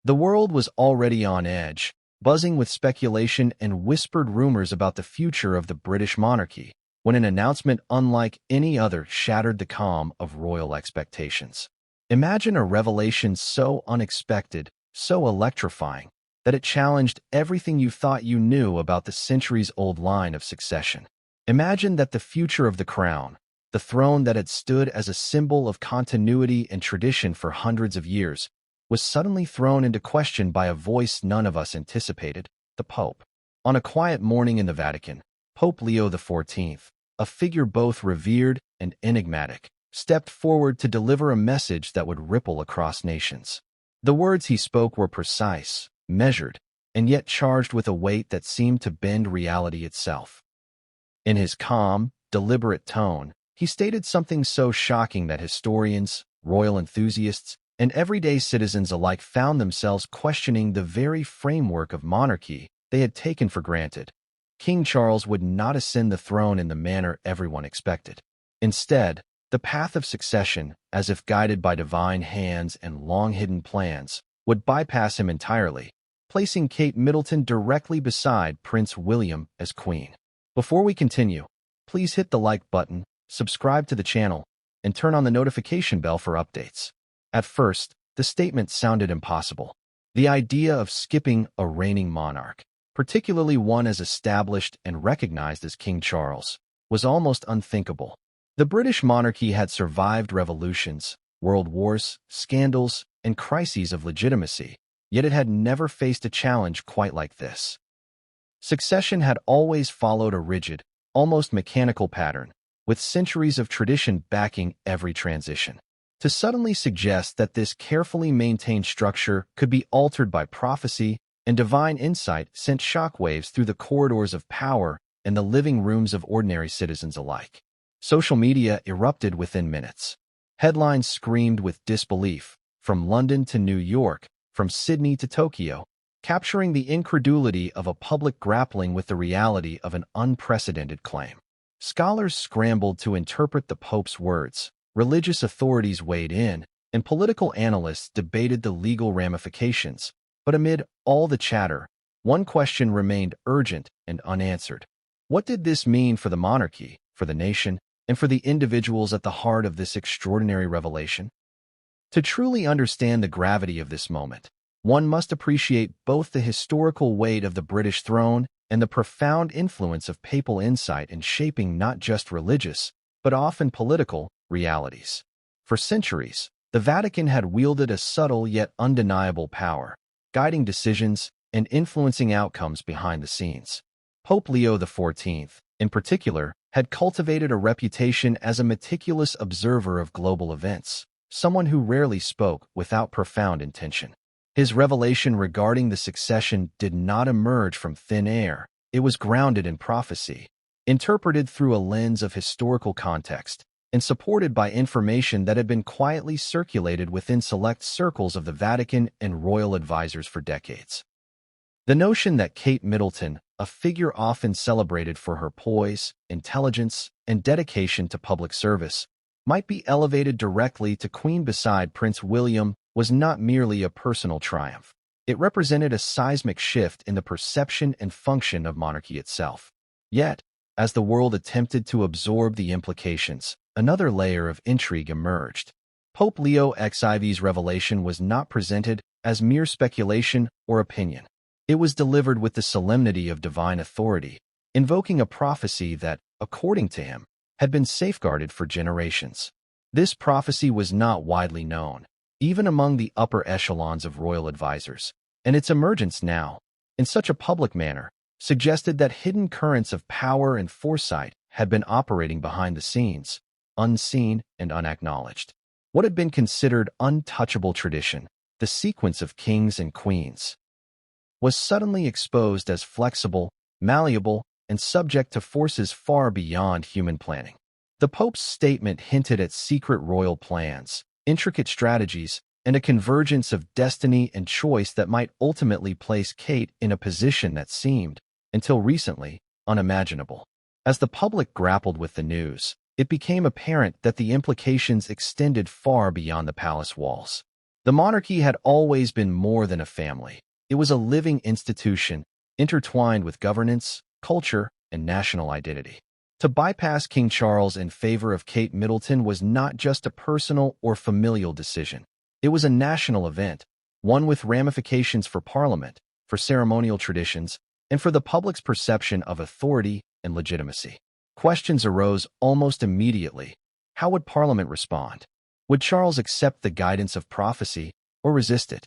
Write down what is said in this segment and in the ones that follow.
The world was already on edge, buzzing with speculation and whispered rumors about the future of the British monarchy, when an announcement unlike any other shattered the calm of royal expectations. Imagine a revelation so unexpected, so electrifying, that it challenged everything you thought you knew about the centuries-old line of succession. Imagine that the future of the crown, the throne that had stood as a symbol of continuity and tradition for hundreds of years, was suddenly thrown into question by a voice none of us anticipated, the Pope. On a quiet morning in the Vatican, Pope Leo XIV, a figure both revered and enigmatic, stepped forward to deliver a message that would ripple across nations. The words he spoke were precise, measured, and yet charged with a weight that seemed to bend reality itself. In his calm, deliberate tone, he stated something so shocking that historians, royal enthusiasts, and everyday citizens alike found themselves questioning the very framework of monarchy they had taken for granted. King Charles would not ascend the throne in the manner everyone expected. Instead, the path of succession, as if guided by divine hands and long-hidden plans, would bypass him entirely, placing Kate Middleton directly beside Prince William as queen. Before we continue, please hit the like button, subscribe to the channel, and turn on the notification bell for updates. At first, the statement sounded impossible. The idea of skipping a reigning monarch, particularly one as established and recognized as King Charles, was almost unthinkable. The British monarchy had survived revolutions, world wars, scandals, and crises of legitimacy, yet it had never faced a challenge quite like this. Succession had always followed a rigid, almost mechanical pattern, with centuries of tradition backing every transition. To suddenly suggest that this carefully maintained structure could be altered by prophecy and divine insight sent shockwaves through the corridors of power and the living rooms of ordinary citizens alike. Social media erupted within minutes. Headlines screamed with disbelief, from London to New York, from Sydney to Tokyo, capturing the incredulity of a public grappling with the reality of an unprecedented claim. Scholars scrambled to interpret the Pope's words, religious authorities weighed in, and political analysts debated the legal ramifications. But amid all the chatter, one question remained urgent and unanswered. What did this mean for the monarchy, for the nation, and for the individuals at the heart of this extraordinary revelation? To truly understand the gravity of this moment, one must appreciate both the historical weight of the British throne and the profound influence of papal insight in shaping not just religious, but often political, realities. For centuries, the Vatican had wielded a subtle yet undeniable power, guiding decisions and influencing outcomes behind the scenes. Pope Leo XIV, in particular, had cultivated a reputation as a meticulous observer of global events, someone who rarely spoke without profound intention. His revelation regarding the succession did not emerge from thin air. It was grounded in prophecy, interpreted through a lens of historical context, and supported by information that had been quietly circulated within select circles of the Vatican and royal advisors for decades. The notion that Kate Middleton, a figure often celebrated for her poise, intelligence, and dedication to public service, might be elevated directly to queen beside Prince William was not merely a personal triumph. It represented a seismic shift in the perception and function of monarchy itself. Yet, as the world attempted to absorb the implications, another layer of intrigue emerged. Pope Leo XIV's revelation was not presented as mere speculation or opinion. It was delivered with the solemnity of divine authority, invoking a prophecy that, according to him, had been safeguarded for generations. This prophecy was not widely known, even among the upper echelons of royal advisors, and its emergence now, in such a public manner, suggested that hidden currents of power and foresight had been operating behind the scenes, unseen and unacknowledged. What had been considered untouchable tradition, the sequence of kings and queens, was suddenly exposed as flexible, malleable, and subject to forces far beyond human planning. The Pope's statement hinted at secret royal plans, intricate strategies, and a convergence of destiny and choice that might ultimately place Kate in a position that seemed, until recently, unimaginable. As the public grappled with the news, it became apparent that the implications extended far beyond the palace walls. The monarchy had always been more than a family. It was a living institution, intertwined with governance, culture, and national identity. To bypass King Charles in favor of Kate Middleton was not just a personal or familial decision. It was a national event, one with ramifications for Parliament, for ceremonial traditions, and for the public's perception of authority and legitimacy. Questions arose almost immediately. How would Parliament respond? Would Charles accept the guidance of prophecy or resist it?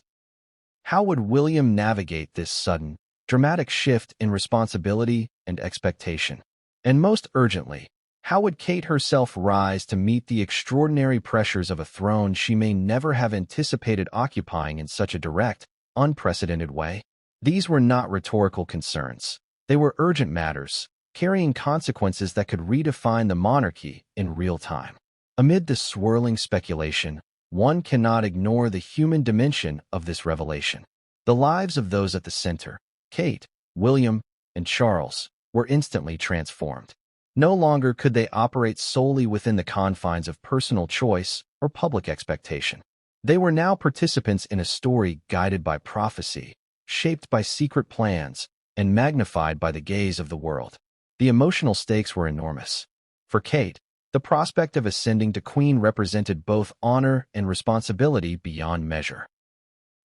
How would William navigate this sudden, dramatic shift in responsibility and expectation? And most urgently, how would Kate herself rise to meet the extraordinary pressures of a throne she may never have anticipated occupying in such a direct, unprecedented way? These were not rhetorical concerns. They were urgent matters, carrying consequences that could redefine the monarchy in real time. Amid the swirling speculation, one cannot ignore the human dimension of this revelation. The lives of those at the center, Kate, William, and Charles, were instantly transformed. No longer could they operate solely within the confines of personal choice or public expectation. They were now participants in a story guided by prophecy, shaped by secret plans, and magnified by the gaze of the world. The emotional stakes were enormous. For Kate, the prospect of ascending to queen represented both honor and responsibility beyond measure.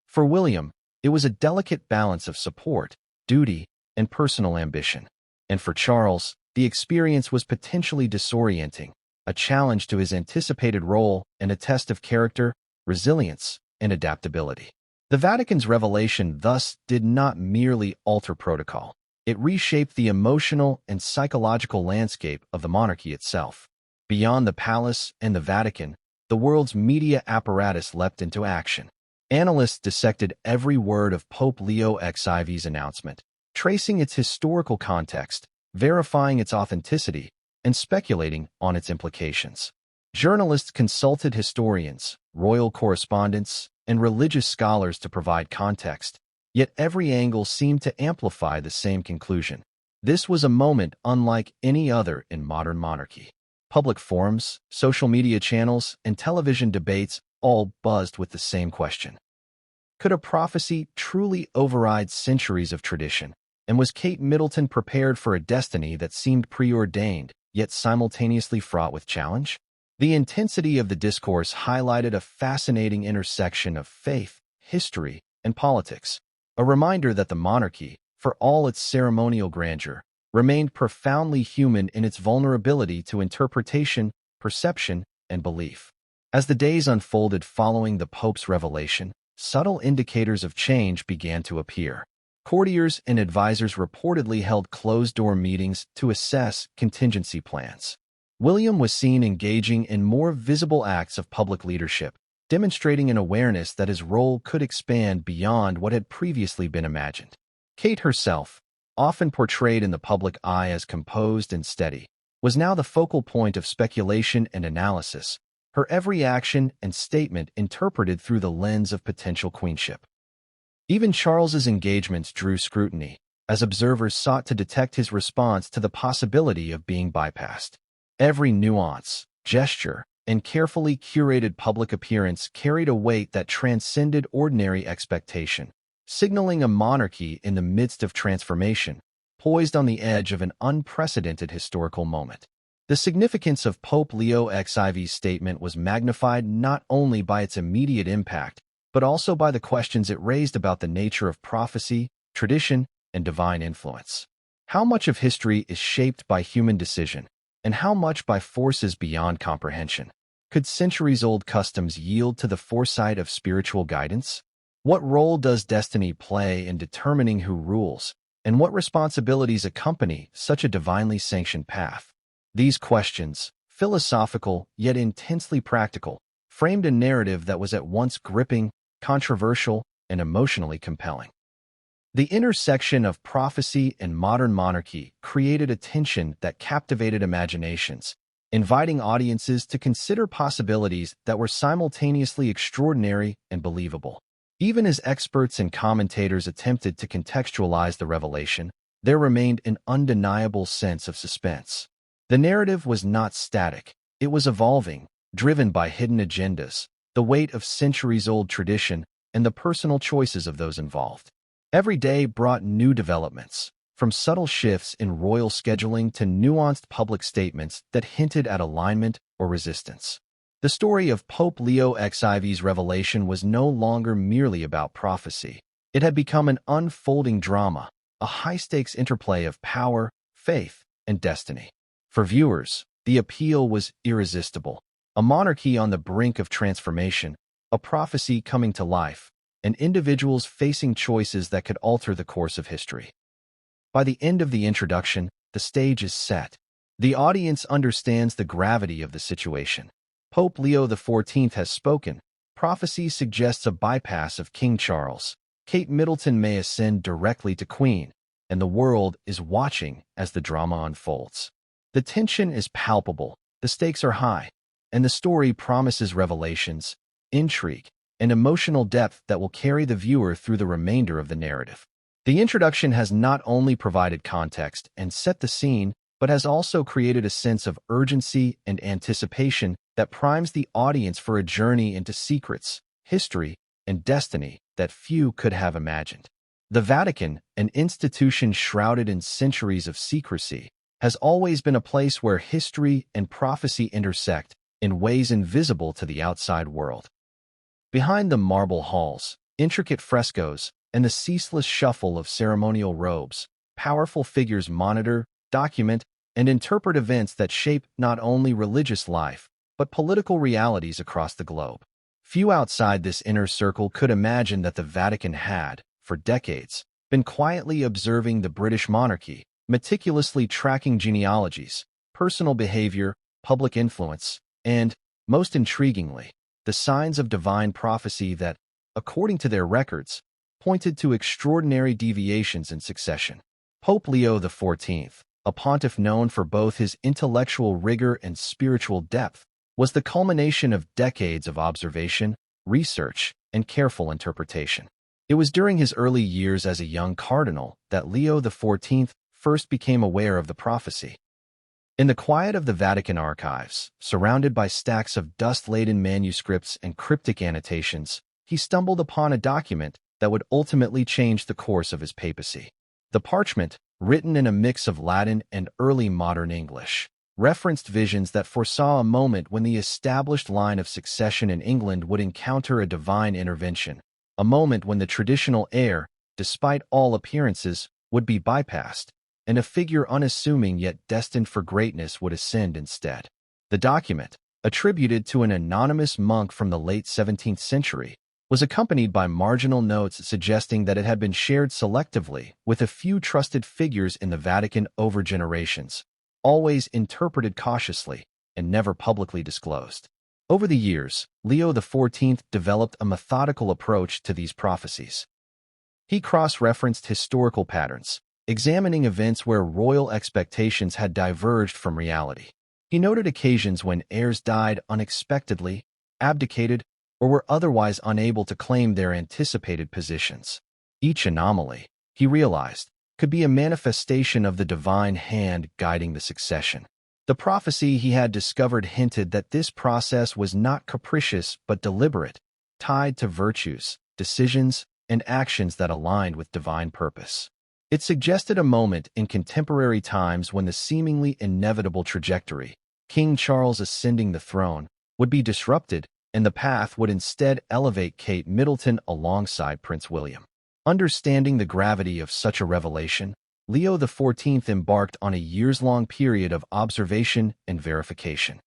For William, it was a delicate balance of support, duty, and personal ambition. And for Charles, the experience was potentially disorienting, a challenge to his anticipated role and a test of character, resilience, and adaptability. The Vatican's revelation thus did not merely alter protocol. It reshaped the emotional and psychological landscape of the monarchy itself. Beyond the palace and the Vatican, the world's media apparatus leapt into action. Analysts dissected every word of Pope Leo XIV's announcement, tracing its historical context, verifying its authenticity, and speculating on its implications. Journalists consulted historians, royal correspondents, and religious scholars to provide context, yet every angle seemed to amplify the same conclusion. This was a moment unlike any other in modern monarchy. Public forums, social media channels, and television debates all buzzed with the same question. Could a prophecy truly override centuries of tradition? And was Kate Middleton prepared for a destiny that seemed preordained, yet simultaneously fraught with challenge? The intensity of the discourse highlighted a fascinating intersection of faith, history, and politics, a reminder that the monarchy, for all its ceremonial grandeur, remained profoundly human in its vulnerability to interpretation, perception, and belief. As the days unfolded following the Pope's revelation, subtle indicators of change began to appear. Courtiers and advisors reportedly held closed-door meetings to assess contingency plans. William was seen engaging in more visible acts of public leadership, demonstrating an awareness that his role could expand beyond what had previously been imagined. Kate herself, often portrayed in the public eye as composed and steady, was now the focal point of speculation and analysis, her every action and statement interpreted through the lens of potential queenship. Even Charles's engagements drew scrutiny, as observers sought to detect his response to the possibility of being bypassed. Every nuance, gesture, and carefully curated public appearance carried a weight that transcended ordinary expectation, signaling a monarchy in the midst of transformation, poised on the edge of an unprecedented historical moment. The significance of Pope Leo XIV's statement was magnified not only by its immediate impact, but also by the questions it raised about the nature of prophecy, tradition, and divine influence. How much of history is shaped by human decision, and how much by forces beyond comprehension? Could centuries-old customs yield to the foresight of spiritual guidance? What role does destiny play in determining who rules, and what responsibilities accompany such a divinely sanctioned path? These questions, philosophical yet intensely practical, framed a narrative that was at once gripping, controversial, and emotionally compelling. The intersection of prophecy and modern monarchy created a tension that captivated imaginations, inviting audiences to consider possibilities that were simultaneously extraordinary and believable. Even as experts and commentators attempted to contextualize the revelation, there remained an undeniable sense of suspense. The narrative was not static, it was evolving, driven by hidden agendas, the weight of centuries-old tradition, and the personal choices of those involved. Every day brought new developments, from subtle shifts in royal scheduling to nuanced public statements that hinted at alignment or resistance. The story of Pope Leo XIV's revelation was no longer merely about prophecy. It had become an unfolding drama, a high-stakes interplay of power, faith, and destiny. For viewers, the appeal was irresistible. A monarchy on the brink of transformation, a prophecy coming to life, and individuals facing choices that could alter the course of history. By the end of the introduction, the stage is set. The audience understands the gravity of the situation. Pope Leo XIV has spoken. Prophecy suggests a bypass of King Charles. Kate Middleton may ascend directly to Queen, and the world is watching as the drama unfolds. The tension is palpable, the stakes are high, and the story promises revelations, intrigue, and emotional depth that will carry the viewer through the remainder of the narrative. The introduction has not only provided context and set the scene, but has also created a sense of urgency and anticipation that primes the audience for a journey into secrets, history, and destiny that few could have imagined. The Vatican, an institution shrouded in centuries of secrecy, has always been a place where history and prophecy intersect in ways invisible to the outside world. Behind the marble halls, intricate frescoes, and the ceaseless shuffle of ceremonial robes, powerful figures monitor, document, and interpret events that shape not only religious life, but political realities across the globe. Few outside this inner circle could imagine that the Vatican had, for decades, been quietly observing the British monarchy, meticulously tracking genealogies, personal behavior, public influence, and, most intriguingly, the signs of divine prophecy that, according to their records, pointed to extraordinary deviations in succession. Pope Leo XIV, a pontiff known for both his intellectual rigor and spiritual depth, was the culmination of decades of observation, research, and careful interpretation. It was during his early years as a young cardinal that Leo XIV first became aware of the prophecy. In the quiet of the Vatican archives, surrounded by stacks of dust-laden manuscripts and cryptic annotations, he stumbled upon a document that would ultimately change the course of his papacy. The parchment, written in a mix of Latin and early modern English, referenced visions that foresaw a moment when the established line of succession in England would encounter a divine intervention, a moment when the traditional heir, despite all appearances, would be bypassed, and a figure unassuming yet destined for greatness would ascend instead. The document, attributed to an anonymous monk from the late 17th century, was accompanied by marginal notes suggesting that it had been shared selectively with a few trusted figures in the Vatican over generations, always interpreted cautiously and never publicly disclosed. Over the years, Leo XIV developed a methodical approach to these prophecies. He cross-referenced historical patterns, examining events where royal expectations had diverged from reality. He noted occasions when heirs died unexpectedly, abdicated, or were otherwise unable to claim their anticipated positions. Each anomaly, he realized, could be a manifestation of the divine hand guiding the succession. The prophecy he had discovered hinted that this process was not capricious but deliberate, tied to virtues, decisions, and actions that aligned with divine purpose. It suggested a moment in contemporary times when the seemingly inevitable trajectory, King Charles ascending the throne, would be disrupted, and the path would instead elevate Kate Middleton alongside Prince William. Understanding the gravity of such a revelation, Leo XIV embarked on a years-long period of observation and verification.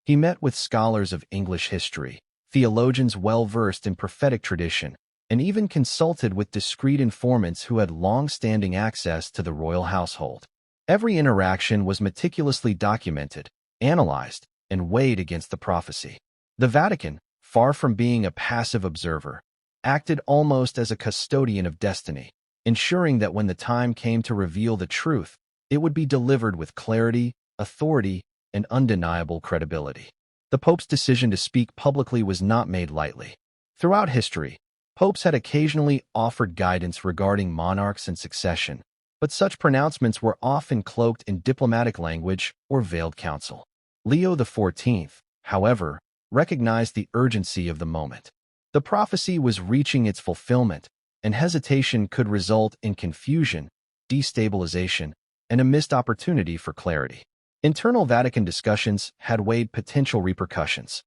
He met with scholars of English history, theologians well-versed in prophetic tradition, and even consulted with discreet informants who had long-standing access to the royal household. Every interaction was meticulously documented, analyzed, and weighed against the prophecy. The Vatican, far from being a passive observer, acted almost as a custodian of destiny, ensuring that when the time came to reveal the truth, it would be delivered with clarity, authority, and undeniable credibility. The Pope's decision to speak publicly was not made lightly. Throughout history, popes had occasionally offered guidance regarding monarchs and succession, but such pronouncements were often cloaked in diplomatic language or veiled counsel. Leo XIV, however, recognized the urgency of the moment. The prophecy was reaching its fulfillment, and hesitation could result in confusion, destabilization, and a missed opportunity for clarity. Internal Vatican discussions had weighed potential repercussions.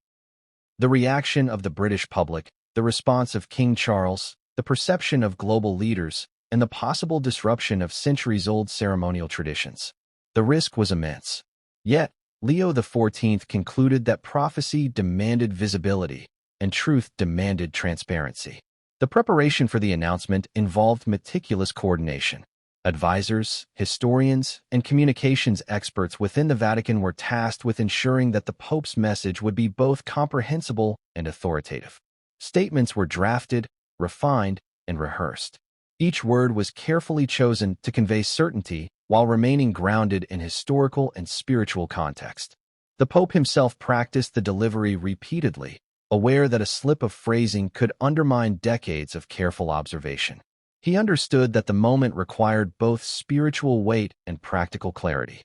The reaction of the British public, the response of King Charles, the perception of global leaders, and the possible disruption of centuries-old ceremonial traditions. The risk was immense. Yet, Leo XIV concluded that prophecy demanded visibility, and truth demanded transparency. The preparation for the announcement involved meticulous coordination. Advisors, historians, and communications experts within the Vatican were tasked with ensuring that the Pope's message would be both comprehensible and authoritative. Statements were drafted, refined, and rehearsed. Each word was carefully chosen to convey certainty while remaining grounded in historical and spiritual context. The Pope himself practiced the delivery repeatedly, aware that a slip of phrasing could undermine decades of careful observation. He understood that the moment required both spiritual weight and practical clarity.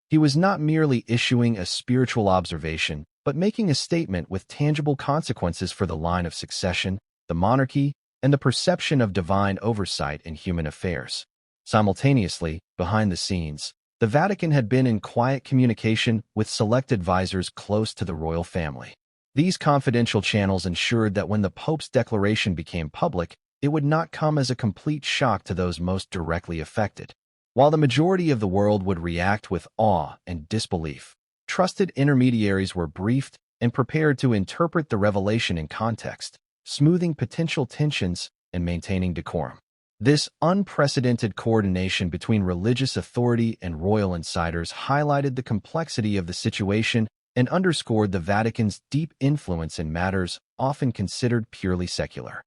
He was not merely issuing a spiritual observation, but making a statement with tangible consequences for the line of succession, the monarchy, and the perception of divine oversight in human affairs. Simultaneously, behind the scenes, the Vatican had been in quiet communication with select advisors close to the royal family. These confidential channels ensured that when the Pope's declaration became public, it would not come as a complete shock to those most directly affected. While the majority of the world would react with awe and disbelief, trusted intermediaries were briefed and prepared to interpret the revelation in context, smoothing potential tensions and maintaining decorum. This unprecedented coordination between religious authority and royal insiders highlighted the complexity of the situation and underscored the Vatican's deep influence in matters often considered purely secular.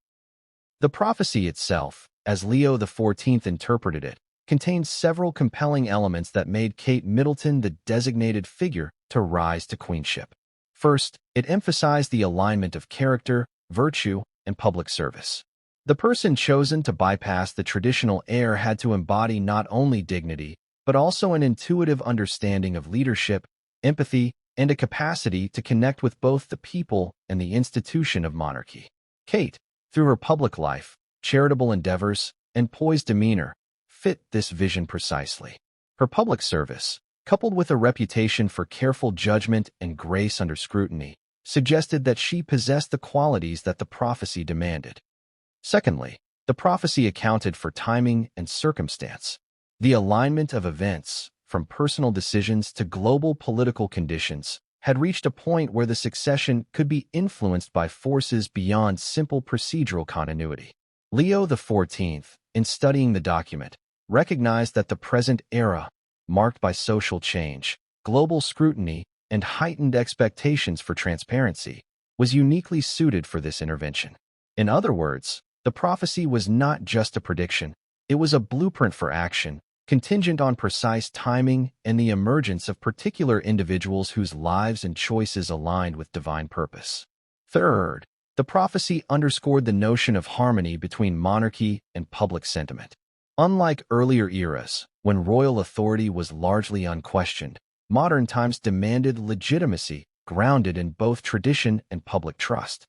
The prophecy itself, as Leo XIV interpreted it, contained several compelling elements that made Kate Middleton the designated figure to rise to queenship. First, it emphasized the alignment of character, virtue, and public service. The person chosen to bypass the traditional heir had to embody not only dignity, but also an intuitive understanding of leadership, empathy, and a capacity to connect with both the people and the institution of monarchy. Kate, through her public life, charitable endeavors, and poised demeanor, fit this vision precisely. Her public service, coupled with a reputation for careful judgment and grace under scrutiny, suggested that she possessed the qualities that the prophecy demanded. Secondly, the prophecy accounted for timing and circumstance. The alignment of events, from personal decisions to global political conditions, had reached a point where the succession could be influenced by forces beyond simple procedural continuity. Leo XIV, in studying the document, recognized that the present era, marked by social change, global scrutiny, and heightened expectations for transparency, was uniquely suited for this intervention. In other words, the prophecy was not just a prediction, it was a blueprint for action, contingent on precise timing and the emergence of particular individuals whose lives and choices aligned with divine purpose. Third, the prophecy underscored the notion of harmony between monarchy and public sentiment. Unlike earlier eras, when royal authority was largely unquestioned, modern times demanded legitimacy grounded in both tradition and public trust.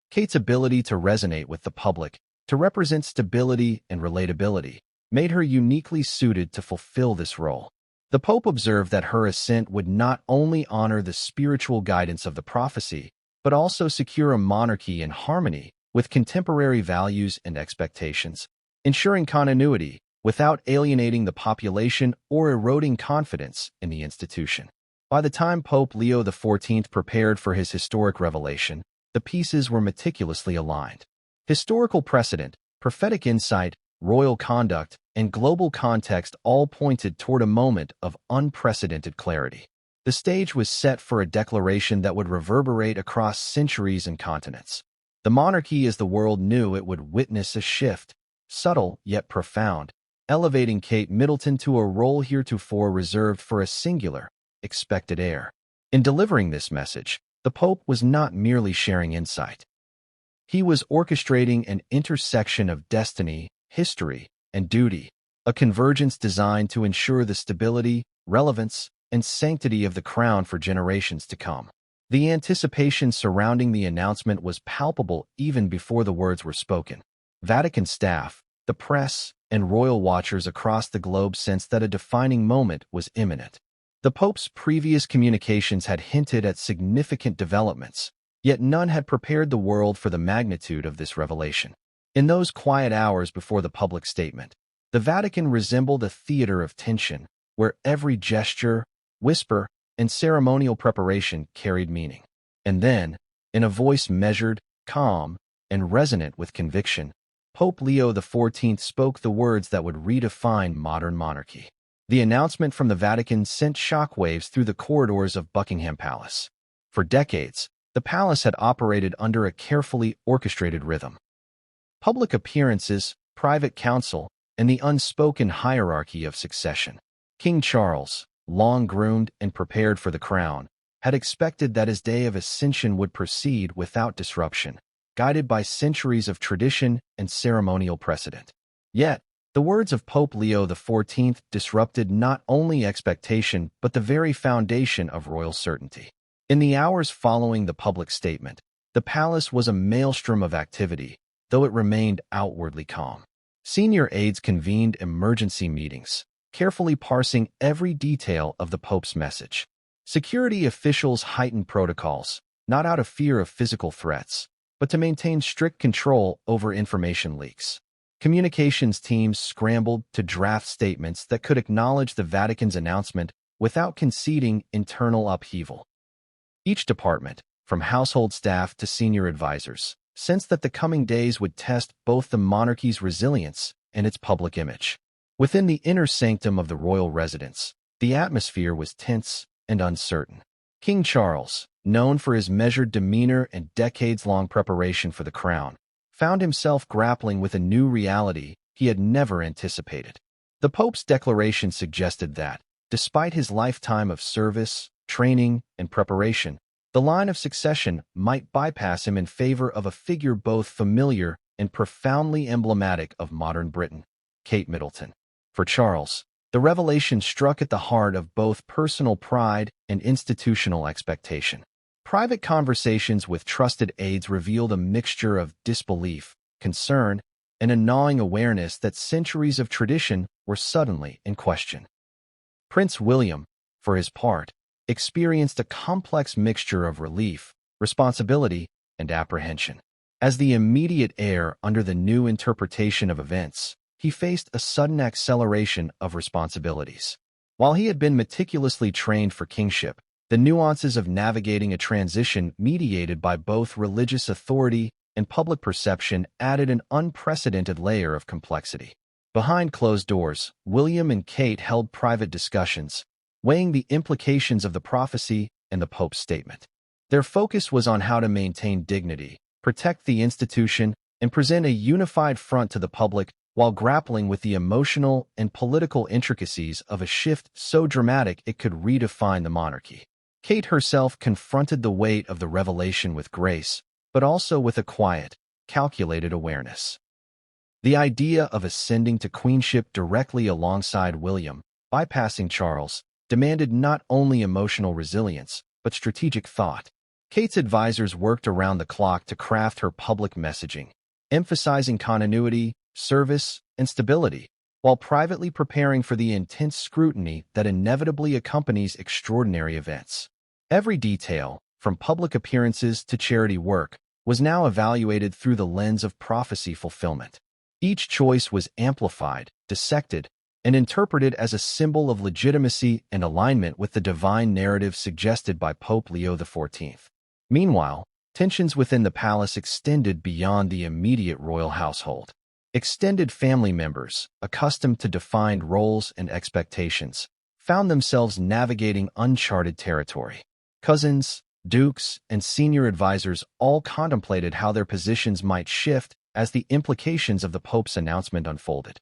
Kate's ability to resonate with the public, to represent stability and relatability, made her uniquely suited to fulfill this role. The Pope observed that her assent would not only honor the spiritual guidance of the prophecy, but also secure a monarchy in harmony with contemporary values and expectations, ensuring continuity without alienating the population or eroding confidence in the institution. By the time Pope Leo XIV prepared for his historic revelation, the pieces were meticulously aligned. Historical precedent, prophetic insight, royal conduct, and global context all pointed toward a moment of unprecedented clarity. The stage was set for a declaration that would reverberate across centuries and continents. The monarchy as the world knew it would witness a shift, subtle yet profound, elevating Kate Middleton to a role heretofore reserved for a singular, expected heir. In delivering this message, the Pope was not merely sharing insight. He was orchestrating an intersection of destiny, history, and duty, a convergence designed to ensure the stability, relevance, and sanctity of the crown for generations to come. The anticipation surrounding the announcement was palpable even before the words were spoken. Vatican staff, the press, and royal watchers across the globe sensed that a defining moment was imminent. The Pope's previous communications had hinted at significant developments, yet none had prepared the world for the magnitude of this revelation. In those quiet hours before the public statement, the Vatican resembled a theater of tension, where every gesture, whisper, and ceremonial preparation carried meaning. And then, in a voice measured, calm, and resonant with conviction, Pope Leo XIV spoke the words that would redefine modern monarchy. The announcement from the Vatican sent shockwaves through the corridors of Buckingham Palace. For decades, the palace had operated under a carefully orchestrated rhythm. Public appearances, private council, and the unspoken hierarchy of succession. King Charles, long groomed and prepared for the crown, had expected that his day of ascension would proceed without disruption, guided by centuries of tradition and ceremonial precedent. Yet, the words of Pope Leo XIV disrupted not only expectation but the very foundation of royal certainty. In the hours following the public statement, the palace was a maelstrom of activity, though it remained outwardly calm. Senior aides convened emergency meetings, carefully parsing every detail of the Pope's message. Security officials heightened protocols, not out of fear of physical threats, but to maintain strict control over information leaks. Communications teams scrambled to draft statements that could acknowledge the Vatican's announcement without conceding internal upheaval. Each department, from household staff to senior advisors, sensed that the coming days would test both the monarchy's resilience and its public image. Within the inner sanctum of the royal residence, the atmosphere was tense and uncertain. King Charles, known for his measured demeanor and decades-long preparation for the crown, found himself grappling with a new reality he had never anticipated. The Pope's declaration suggested that, despite his lifetime of service, training, and preparation, the line of succession might bypass him in favor of a figure both familiar and profoundly emblematic of modern Britain, Kate Middleton. For Charles, the revelation struck at the heart of both personal pride and institutional expectation. Private conversations with trusted aides revealed a mixture of disbelief, concern, and a gnawing awareness that centuries of tradition were suddenly in question. Prince William, for his part, experienced a complex mixture of relief, responsibility, and apprehension. As the immediate heir under the new interpretation of events, he faced a sudden acceleration of responsibilities. While he had been meticulously trained for kingship, the nuances of navigating a transition mediated by both religious authority and public perception added an unprecedented layer of complexity. Behind closed doors, William and Kate held private discussions, weighing the implications of the prophecy and the Pope's statement. Their focus was on how to maintain dignity, protect the institution, and present a unified front to the public while grappling with the emotional and political intricacies of a shift so dramatic it could redefine the monarchy. Kate herself confronted the weight of the revelation with grace, but also with a quiet, calculated awareness. The idea of ascending to queenship directly alongside William, bypassing Charles, demanded not only emotional resilience, but strategic thought. Kate's advisors worked around the clock to craft her public messaging, emphasizing continuity, service, and stability, while privately preparing for the intense scrutiny that inevitably accompanies extraordinary events. Every detail, from public appearances to charity work, was now evaluated through the lens of prophecy fulfillment. Each choice was amplified, dissected, and interpreted as a symbol of legitimacy and alignment with the divine narrative suggested by Pope Leo XIV. Meanwhile, tensions within the palace extended beyond the immediate royal household. Extended family members, accustomed to defined roles and expectations, found themselves navigating uncharted territory. Cousins, dukes, and senior advisors all contemplated how their positions might shift as the implications of the Pope's announcement unfolded.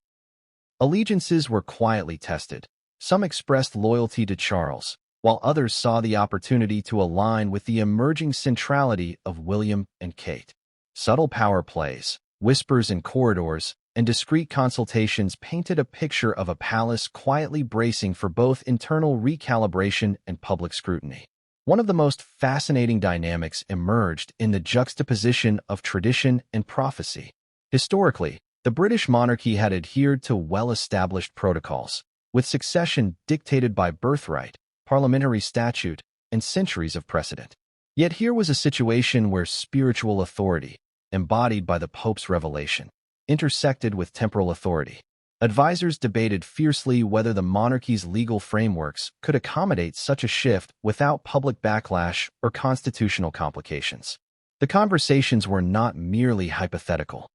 Allegiances were quietly tested. Some expressed loyalty to Charles, while others saw the opportunity to align with the emerging centrality of William and Kate. Subtle power plays, whispers in corridors, and discreet consultations painted a picture of a palace quietly bracing for both internal recalibration and public scrutiny. One of the most fascinating dynamics emerged in the juxtaposition of tradition and prophecy. Historically, the British monarchy had adhered to well-established protocols, with succession dictated by birthright, parliamentary statute, and centuries of precedent. Yet here was a situation where spiritual authority, embodied by the Pope's revelation, intersected with temporal authority. Advisors debated fiercely whether the monarchy's legal frameworks could accommodate such a shift without public backlash or constitutional complications. The conversations were not merely hypothetical.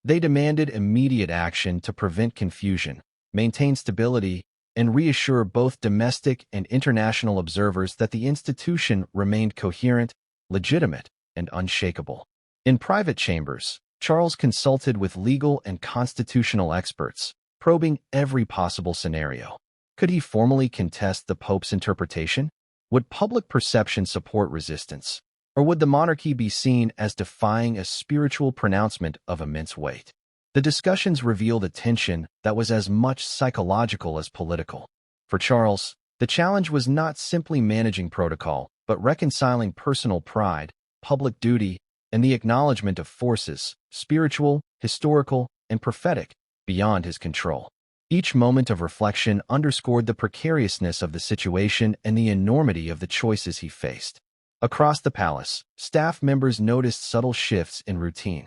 They demanded immediate action to prevent confusion, maintain stability, and reassure both domestic and international observers that the institution remained coherent, legitimate, and unshakable. In private chambers, Charles consulted with legal and constitutional experts, probing every possible scenario. Could he formally contest the Pope's interpretation? Would public perception support resistance? Or would the monarchy be seen as defying a spiritual pronouncement of immense weight? The discussions revealed a tension that was as much psychological as political. For Charles, the challenge was not simply managing protocol, but reconciling personal pride, public duty, and the acknowledgement of forces, spiritual, historical, and prophetic, beyond his control. Each moment of reflection underscored the precariousness of the situation and the enormity of the choices he faced. Across the palace, staff members noticed subtle shifts in routine.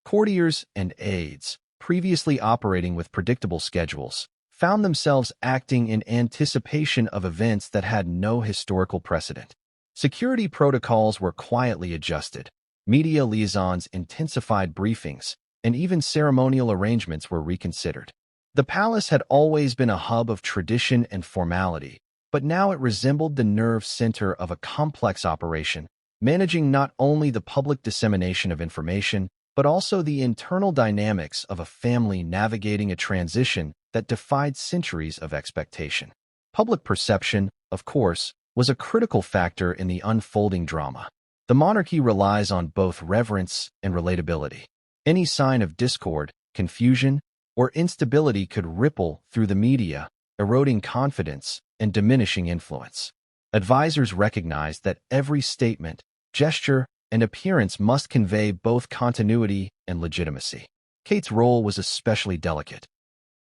Courtiers and aides, previously operating with predictable schedules, found themselves acting in anticipation of events that had no historical precedent. Security protocols were quietly adjusted, media liaisons intensified briefings, and even ceremonial arrangements were reconsidered. The palace had always been a hub of tradition and formality, but now it resembled the nerve center of a complex operation, managing not only the public dissemination of information, but also the internal dynamics of a family navigating a transition that defied centuries of expectation. Public perception, of course, was a critical factor in the unfolding drama. The monarchy relies on both reverence and relatability. Any sign of discord, confusion, or instability could ripple through the media, eroding confidence and diminishing influence. Advisors recognized that every statement, gesture, and appearance must convey both continuity and legitimacy. Kate's role was especially delicate.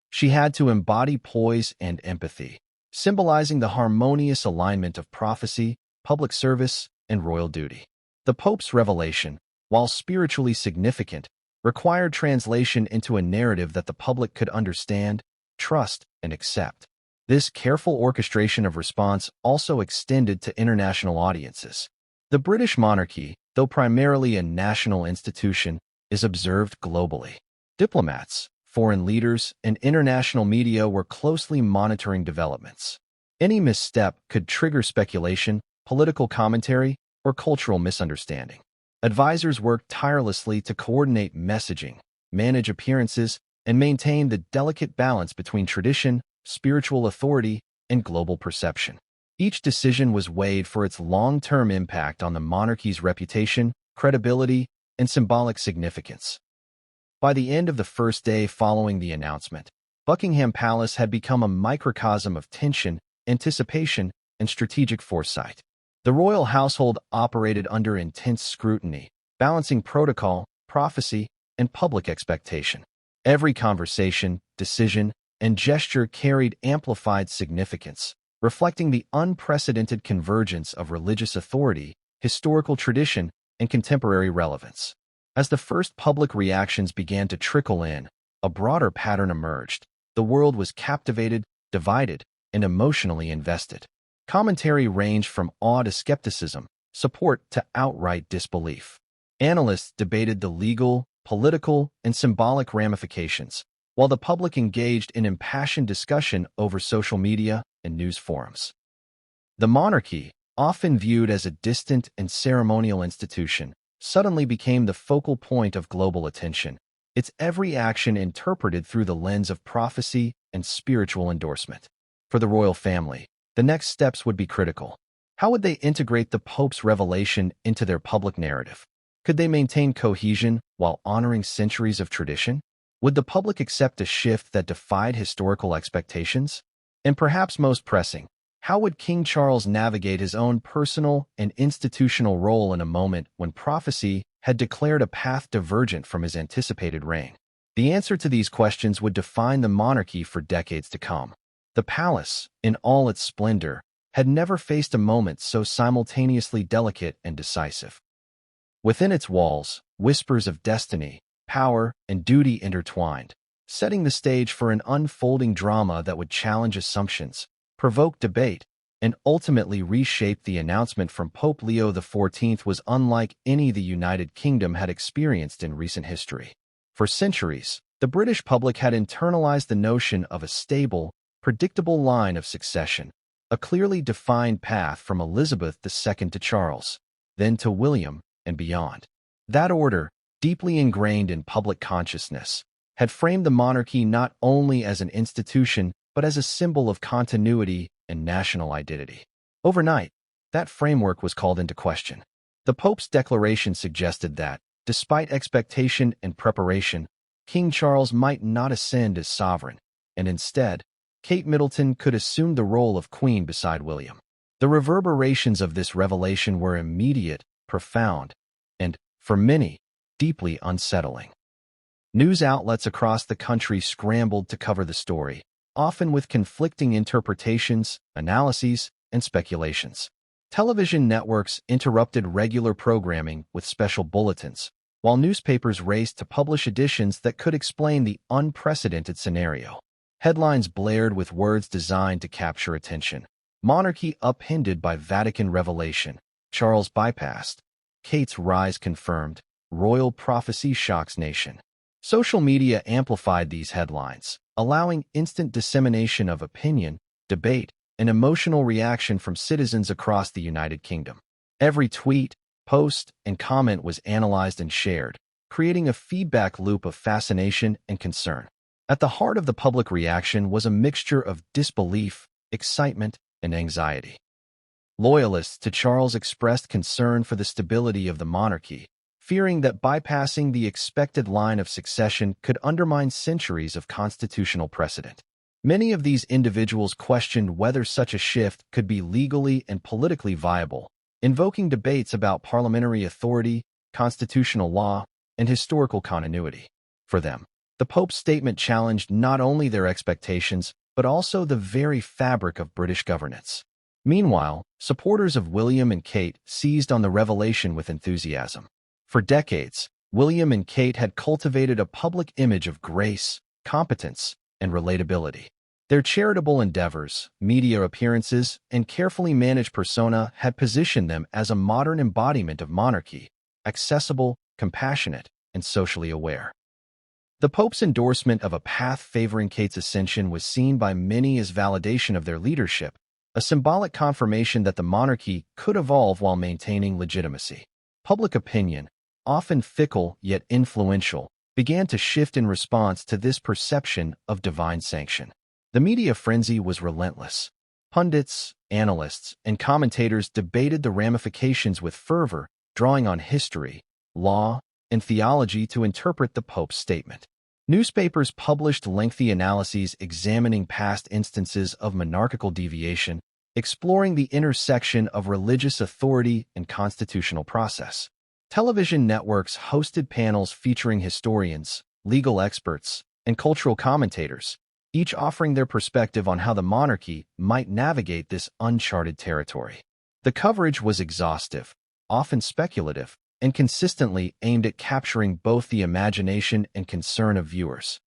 She had to embody poise and empathy, symbolizing the harmonious alignment of prophecy, public service, and royal duty. The Pope's revelation, while spiritually significant, required translation into a narrative that the public could understand, trust, and accept. This careful orchestration of response also extended to international audiences. The British monarchy, though primarily a national institution, is observed globally. Diplomats, foreign leaders, and international media were closely monitoring developments. Any misstep could trigger speculation, political commentary, or cultural misunderstanding. Advisors worked tirelessly to coordinate messaging, manage appearances, and maintain the delicate balance between tradition, spiritual authority, and global perception. Each decision was weighed for its long-term impact on the monarchy's reputation, credibility, and symbolic significance. By the end of the first day following the announcement, Buckingham Palace had become a microcosm of tension, anticipation, and strategic foresight. The royal household operated under intense scrutiny, balancing protocol, prophecy, and public expectation. Every conversation, decision, and gesture carried amplified significance, reflecting the unprecedented convergence of religious authority, historical tradition, and contemporary relevance. As the first public reactions began to trickle in, a broader pattern emerged. The world was captivated, divided, and emotionally invested. Commentary ranged from awe to skepticism, support to outright disbelief. Analysts debated the legal, political, and symbolic ramifications, while the public engaged in impassioned discussion over social media and news forums. The monarchy, often viewed as a distant and ceremonial institution, suddenly became the focal point of global attention, its every action interpreted through the lens of prophecy and spiritual endorsement. For the royal family, the next steps would be critical. How would they integrate the Pope's revelation into their public narrative? Could they maintain cohesion while honoring centuries of tradition? Would the public accept a shift that defied historical expectations? And perhaps most pressing, How would King Charles navigate his own personal and institutional role in a moment when prophecy had declared a path divergent from his anticipated reign? The answer to these questions would define the monarchy for decades to come. The palace, in all its splendor, had never faced a moment so simultaneously delicate and decisive. Within its walls, whispers of destiny, power, and duty intertwined, setting the stage for an unfolding drama that would challenge assumptions, provoke debate, and ultimately reshape. The announcement from Pope Leo XIV was unlike any the United Kingdom had experienced in recent history. For centuries, the British public had internalized the notion of a stable, predictable line of succession, a clearly defined path from Elizabeth II to Charles, then to William, and beyond. That order, deeply ingrained in public consciousness, had framed the monarchy not only as an institution but as a symbol of continuity and national identity. Overnight, that framework was called into question. The Pope's declaration suggested that, despite expectation and preparation, King Charles might not ascend as sovereign, and instead, Kate Middleton could assume the role of queen beside William. The reverberations of this revelation were immediate, profound, and, for many, deeply unsettling. News outlets across the country scrambled to cover the story, often with conflicting interpretations, analyses, and speculations. Television networks interrupted regular programming with special bulletins, while newspapers raced to publish editions that could explain the unprecedented scenario. Headlines blared with words designed to capture attention. Monarchy upended by Vatican revelation. Charles bypassed. Kate's rise confirmed. Royal prophecy shocks nation. Social media amplified these headlines, allowing instant dissemination of opinion, debate, and emotional reaction from citizens across the United Kingdom. Every tweet, post, and comment was analyzed and shared, creating a feedback loop of fascination and concern. At the heart of the public reaction was a mixture of disbelief, excitement, and anxiety. Loyalists to Charles expressed concern for the stability of the monarchy, fearing that bypassing the expected line of succession could undermine centuries of constitutional precedent. Many of these individuals questioned whether such a shift could be legally and politically viable, invoking debates about parliamentary authority, constitutional law, and historical continuity. For them, the Pope's statement challenged not only their expectations, but also the very fabric of British governance. Meanwhile, supporters of William and Kate seized on the revelation with enthusiasm. For decades, William and Kate had cultivated a public image of grace, competence, and relatability. Their charitable endeavors, media appearances, and carefully managed persona had positioned them as a modern embodiment of monarchy, accessible, compassionate, and socially aware. The Pope's endorsement of a path favoring Kate's ascension was seen by many as validation of their leadership, a symbolic confirmation that the monarchy could evolve while maintaining legitimacy. Public opinion, often fickle yet influential, began to shift in response to this perception of divine sanction. The media frenzy was relentless. Pundits, analysts, and commentators debated the ramifications with fervor, drawing on history, law, and theology to interpret the Pope's statement. Newspapers published lengthy analyses examining past instances of monarchical deviation, exploring the intersection of religious authority and constitutional process. Television networks hosted panels featuring historians, legal experts, and cultural commentators, each offering their perspective on how the monarchy might navigate this uncharted territory. The coverage was exhaustive, often speculative, and consistently aimed at capturing both the imagination and concern of viewers.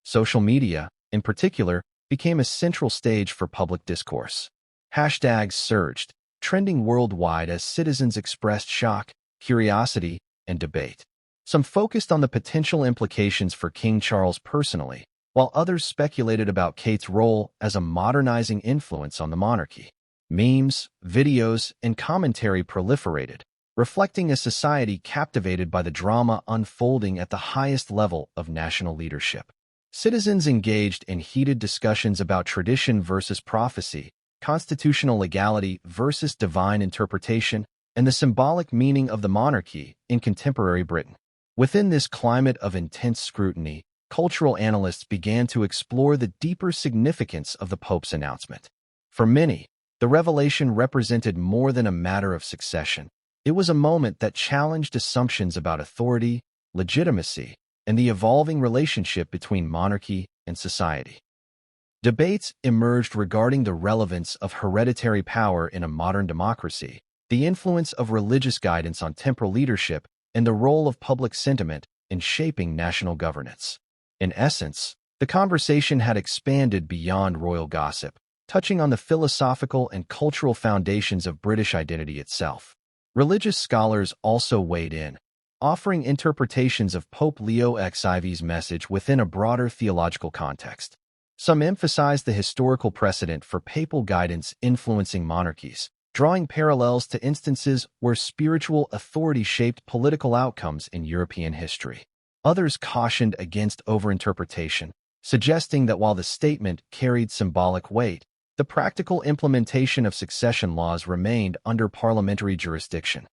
Social media, in particular, became a central stage for public discourse. Hashtags surged, trending worldwide as citizens expressed shock, curiosity, and debate. Some focused on the potential implications for King Charles personally, while others speculated about Kate's role as a modernizing influence on the monarchy. Memes, videos, and commentary proliferated, reflecting a society captivated by the drama unfolding at the highest level of national leadership. Citizens engaged in heated discussions about tradition versus prophecy, constitutional legality versus divine interpretation, and the symbolic meaning of the monarchy in contemporary Britain. Within this climate of intense scrutiny, cultural analysts began to explore the deeper significance of the Pope's announcement. For many, The revelation represented more than a matter of succession. It was a moment that challenged assumptions about authority, legitimacy, and the evolving relationship between monarchy and society. Debates emerged regarding the relevance of hereditary power in a modern democracy, the influence of religious guidance on temporal leadership, and the role of public sentiment in shaping national governance. In essence, the conversation had expanded beyond royal gossip, touching on the philosophical and cultural foundations of British identity itself. Religious scholars also weighed in, offering interpretations of Pope Leo XIV's message within a broader theological context. Some emphasized the historical precedent for papal guidance influencing monarchies, drawing parallels to instances where spiritual authority shaped political outcomes in European history. Others cautioned against overinterpretation, suggesting that while the statement carried symbolic weight, the practical implementation of succession laws remained under parliamentary jurisdiction.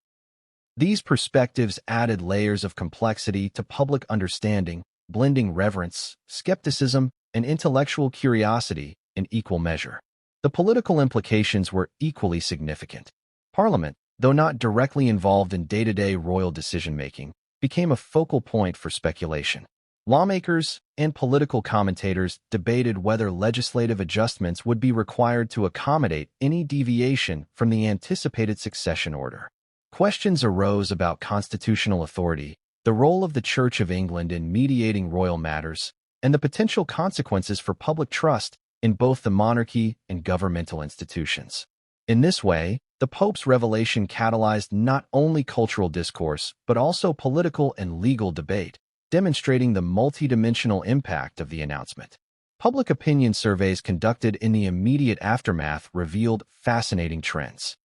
These perspectives added layers of complexity to public understanding, blending reverence, skepticism, and intellectual curiosity in equal measure. The political implications were equally significant. Parliament, though not directly involved in day-to-day royal decision-making, became a focal point for speculation. Lawmakers and political commentators debated whether legislative adjustments would be required to accommodate any deviation from the anticipated succession order. Questions arose about constitutional authority, the role of the Church of England in mediating royal matters, and the potential consequences for public trust in both the monarchy and governmental institutions. In this way, the Pope's revelation catalyzed not only cultural discourse but also political and legal debate, demonstrating the multidimensional impact of the announcement. Public opinion surveys conducted in the immediate aftermath revealed fascinating trends.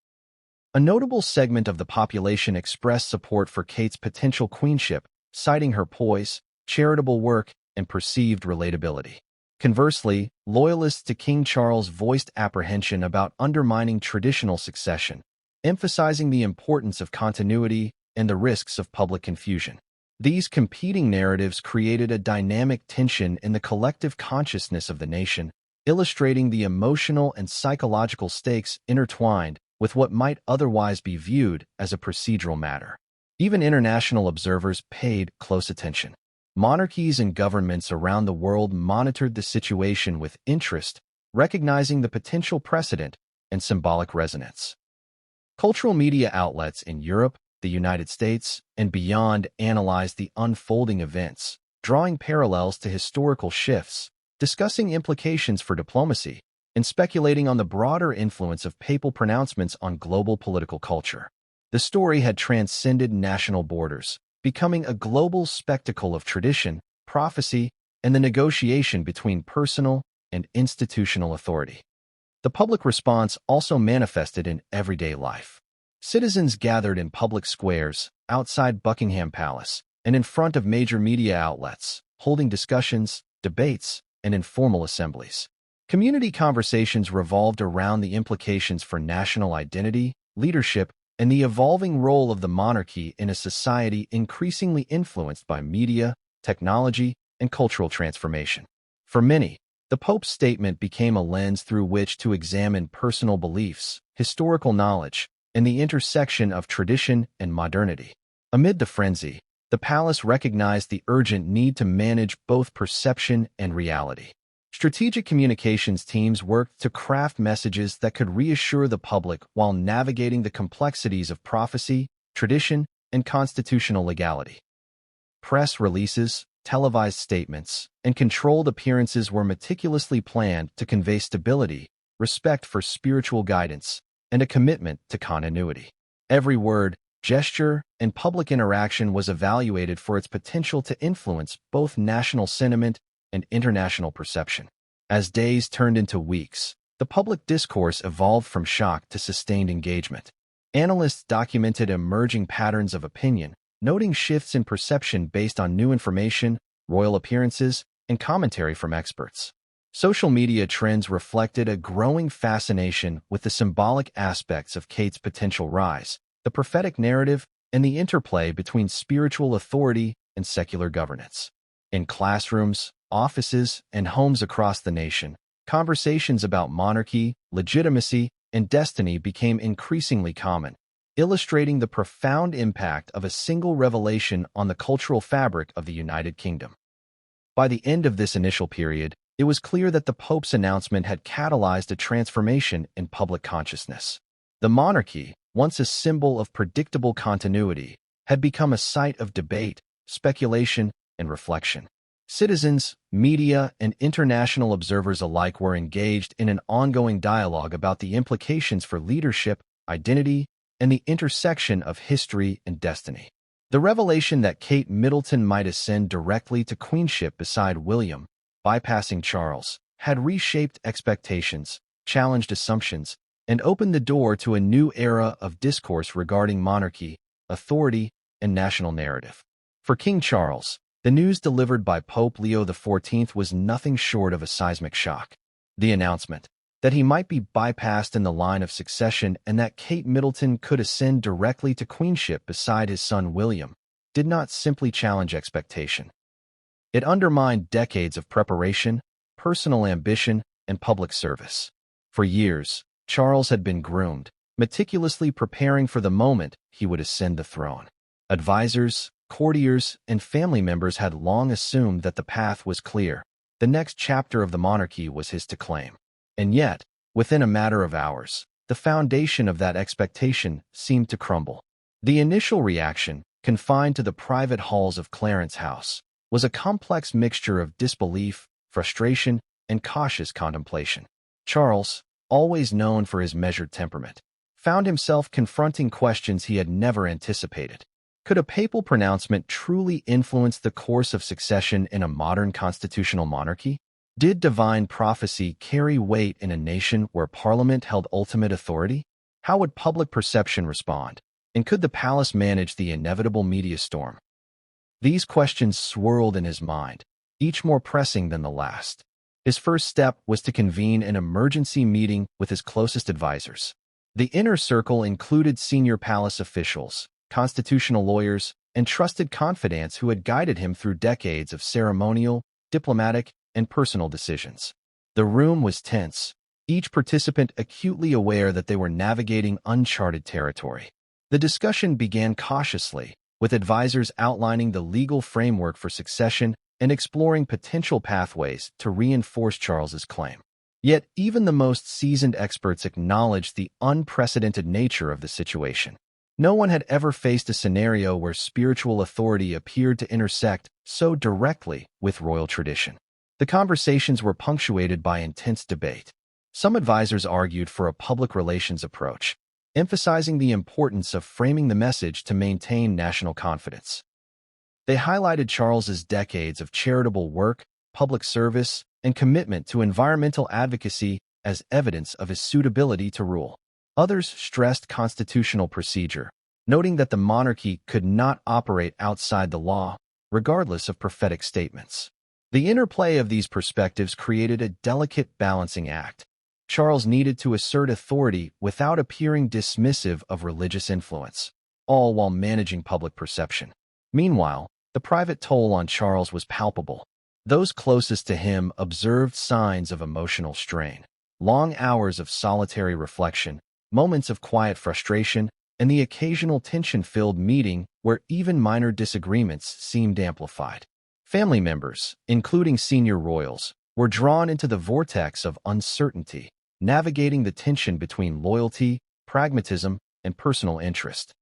A notable segment of the population expressed support for Kate's potential queenship, citing her poise, charitable work, and perceived relatability. Conversely, loyalists to King Charles voiced apprehension about undermining traditional succession, emphasizing the importance of continuity and the risks of public confusion. These competing narratives created a dynamic tension in the collective consciousness of the nation, illustrating the emotional and psychological stakes intertwined with what might otherwise be viewed as a procedural matter. Even international observers paid close attention. Monarchies and governments around the world monitored the situation with interest, recognizing the potential precedent and symbolic resonance. Cultural media outlets in Europe, the United States, and beyond analyzed the unfolding events, drawing parallels to historical shifts, discussing implications for diplomacy, and speculating on the broader influence of papal pronouncements on global political culture. The story had transcended national borders, becoming a global spectacle of tradition, prophecy, and the negotiation between personal and institutional authority. The public response also manifested in everyday life. Citizens gathered in public squares, outside Buckingham Palace, and in front of major media outlets, holding discussions, debates, and informal assemblies. Community conversations revolved around the implications for national identity, leadership, and the evolving role of the monarchy in a society increasingly influenced by media, technology, and cultural transformation. For many, the Pope's statement became a lens through which to examine personal beliefs, historical knowledge, and the intersection of tradition and modernity. Amid the frenzy, the palace recognized the urgent need to manage both perception and reality. Strategic communications teams worked to craft messages that could reassure the public while navigating the complexities of prophecy, tradition, and constitutional legality. Press releases, televised statements, and controlled appearances were meticulously planned to convey stability, respect for spiritual guidance, and a commitment to continuity. Every word, gesture, and public interaction was evaluated for its potential to influence both national sentiment and international perception. As days turned into weeks, the public discourse evolved from shock to sustained engagement. Analysts documented emerging patterns of opinion, noting shifts in perception based on new information, royal appearances, and commentary from experts. Social media trends reflected a growing fascination with the symbolic aspects of Kate's potential rise, the prophetic narrative, and the interplay between spiritual authority and secular governance. In classrooms, offices, and homes across the nation, conversations about monarchy, legitimacy, and destiny became increasingly common, illustrating the profound impact of a single revelation on the cultural fabric of the United Kingdom. By the end of this initial period, it was clear that the Pope's announcement had catalyzed a transformation in public consciousness. The monarchy, once a symbol of predictable continuity, had become a site of debate, speculation, and reflection. Citizens, media, and international observers alike were engaged in an ongoing dialogue about the implications for leadership, identity, and the intersection of history and destiny. The revelation that Kate Middleton might ascend directly to queenship beside William, bypassing Charles, had reshaped expectations, challenged assumptions, and opened the door to a new era of discourse regarding monarchy, authority, and national narrative. For King Charles, the news delivered by Pope Leo XIV was nothing short of a seismic shock. The announcement that he might be bypassed in the line of succession and that Kate Middleton could ascend directly to queenship beside his son William did not simply challenge expectation. It undermined decades of preparation, personal ambition, and public service. For years, Charles had been groomed, meticulously preparing for the moment he would ascend the throne. Advisors, courtiers, and family members had long assumed that the path was clear. The next chapter of the monarchy was his to claim. And yet, within a matter of hours, the foundation of that expectation seemed to crumble. The initial reaction, confined to the private halls of Clarence House, was a complex mixture of disbelief, frustration, and cautious contemplation. Charles, always known for his measured temperament, found himself confronting questions he had never anticipated. Could a papal pronouncement truly influence the course of succession in a modern constitutional monarchy? Did divine prophecy carry weight in a nation where Parliament held ultimate authority? How would public perception respond? And could the palace manage the inevitable media storm? These questions swirled in his mind, each more pressing than the last. His first step was to convene an emergency meeting with his closest advisors. The inner circle included senior palace officials, constitutional lawyers, and trusted confidants who had guided him through decades of ceremonial, diplomatic, and personal decisions. The room was tense, each participant acutely aware that they were navigating uncharted territory. The discussion began cautiously, with advisors outlining the legal framework for succession and exploring potential pathways to reinforce Charles's claim. Yet even the most seasoned experts acknowledged the unprecedented nature of the situation. No one had ever faced a scenario where spiritual authority appeared to intersect so directly with royal tradition. The conversations were punctuated by intense debate. Some advisors argued for a public relations approach, emphasizing the importance of framing the message to maintain national confidence. They highlighted Charles's decades of charitable work, public service, and commitment to environmental advocacy as evidence of his suitability to rule. Others stressed constitutional procedure, noting that the monarchy could not operate outside the law, regardless of prophetic statements. The interplay of these perspectives created a delicate balancing act. Charles needed to assert authority without appearing dismissive of religious influence, all while managing public perception. Meanwhile, the private toll on Charles was palpable. Those closest to him observed signs of emotional strain. Long hours of solitary reflection, moments of quiet frustration, and the occasional tension-filled meeting where even minor disagreements seemed amplified. Family members, including senior royals, were drawn into the vortex of uncertainty, navigating the tension between loyalty, pragmatism, and personal interest.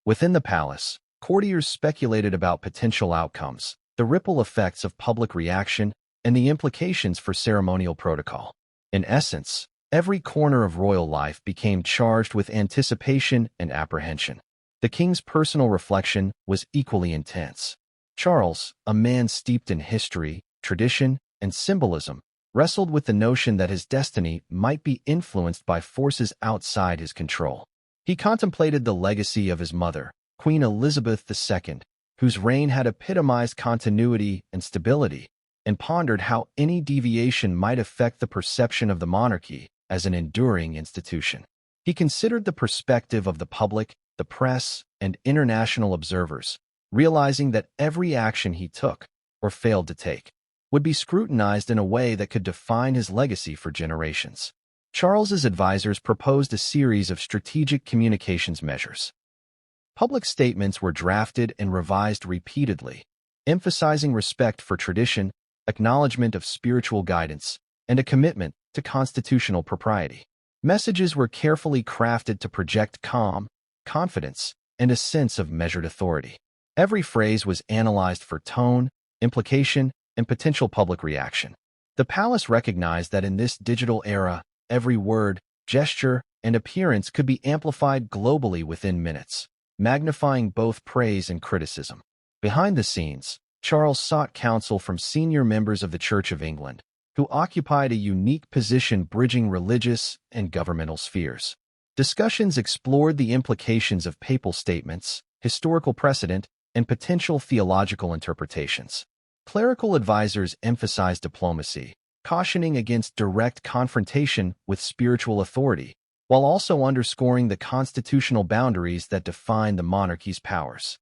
Within the palace, courtiers speculated about potential outcomes, the ripple effects of public reaction, and the implications for ceremonial protocol. In essence, every corner of royal life became charged with anticipation and apprehension. The king's personal reflection was equally intense. Charles, a man steeped in history, tradition, and symbolism, wrestled with the notion that his destiny might be influenced by forces outside his control. He contemplated the legacy of his mother, Queen Elizabeth II, whose reign had epitomized continuity and stability, and pondered how any deviation might affect the perception of the monarchy as an enduring institution. He considered the perspective of the public, the press, and international observers, realizing that every action he took, or failed to take, would be scrutinized in a way that could define his legacy for generations. Charles's advisors proposed a series of strategic communications measures. Public statements were drafted and revised repeatedly, emphasizing respect for tradition, acknowledgement of spiritual guidance, and a commitment to constitutional propriety. Messages were carefully crafted to project calm, confidence, and a sense of measured authority. Every phrase was analyzed for tone, implication, and potential public reaction. The palace recognized that in this digital era, every word, gesture, and appearance could be amplified globally within minutes, magnifying both praise and criticism. Behind the scenes, Charles sought counsel from senior members of the Church of England, who occupied a unique position bridging religious and governmental spheres. Discussions explored the implications of papal statements, historical precedent, and potential theological interpretations. Clerical advisors emphasized diplomacy, cautioning against direct confrontation with spiritual authority, while also underscoring the constitutional boundaries that define the monarchy's powers.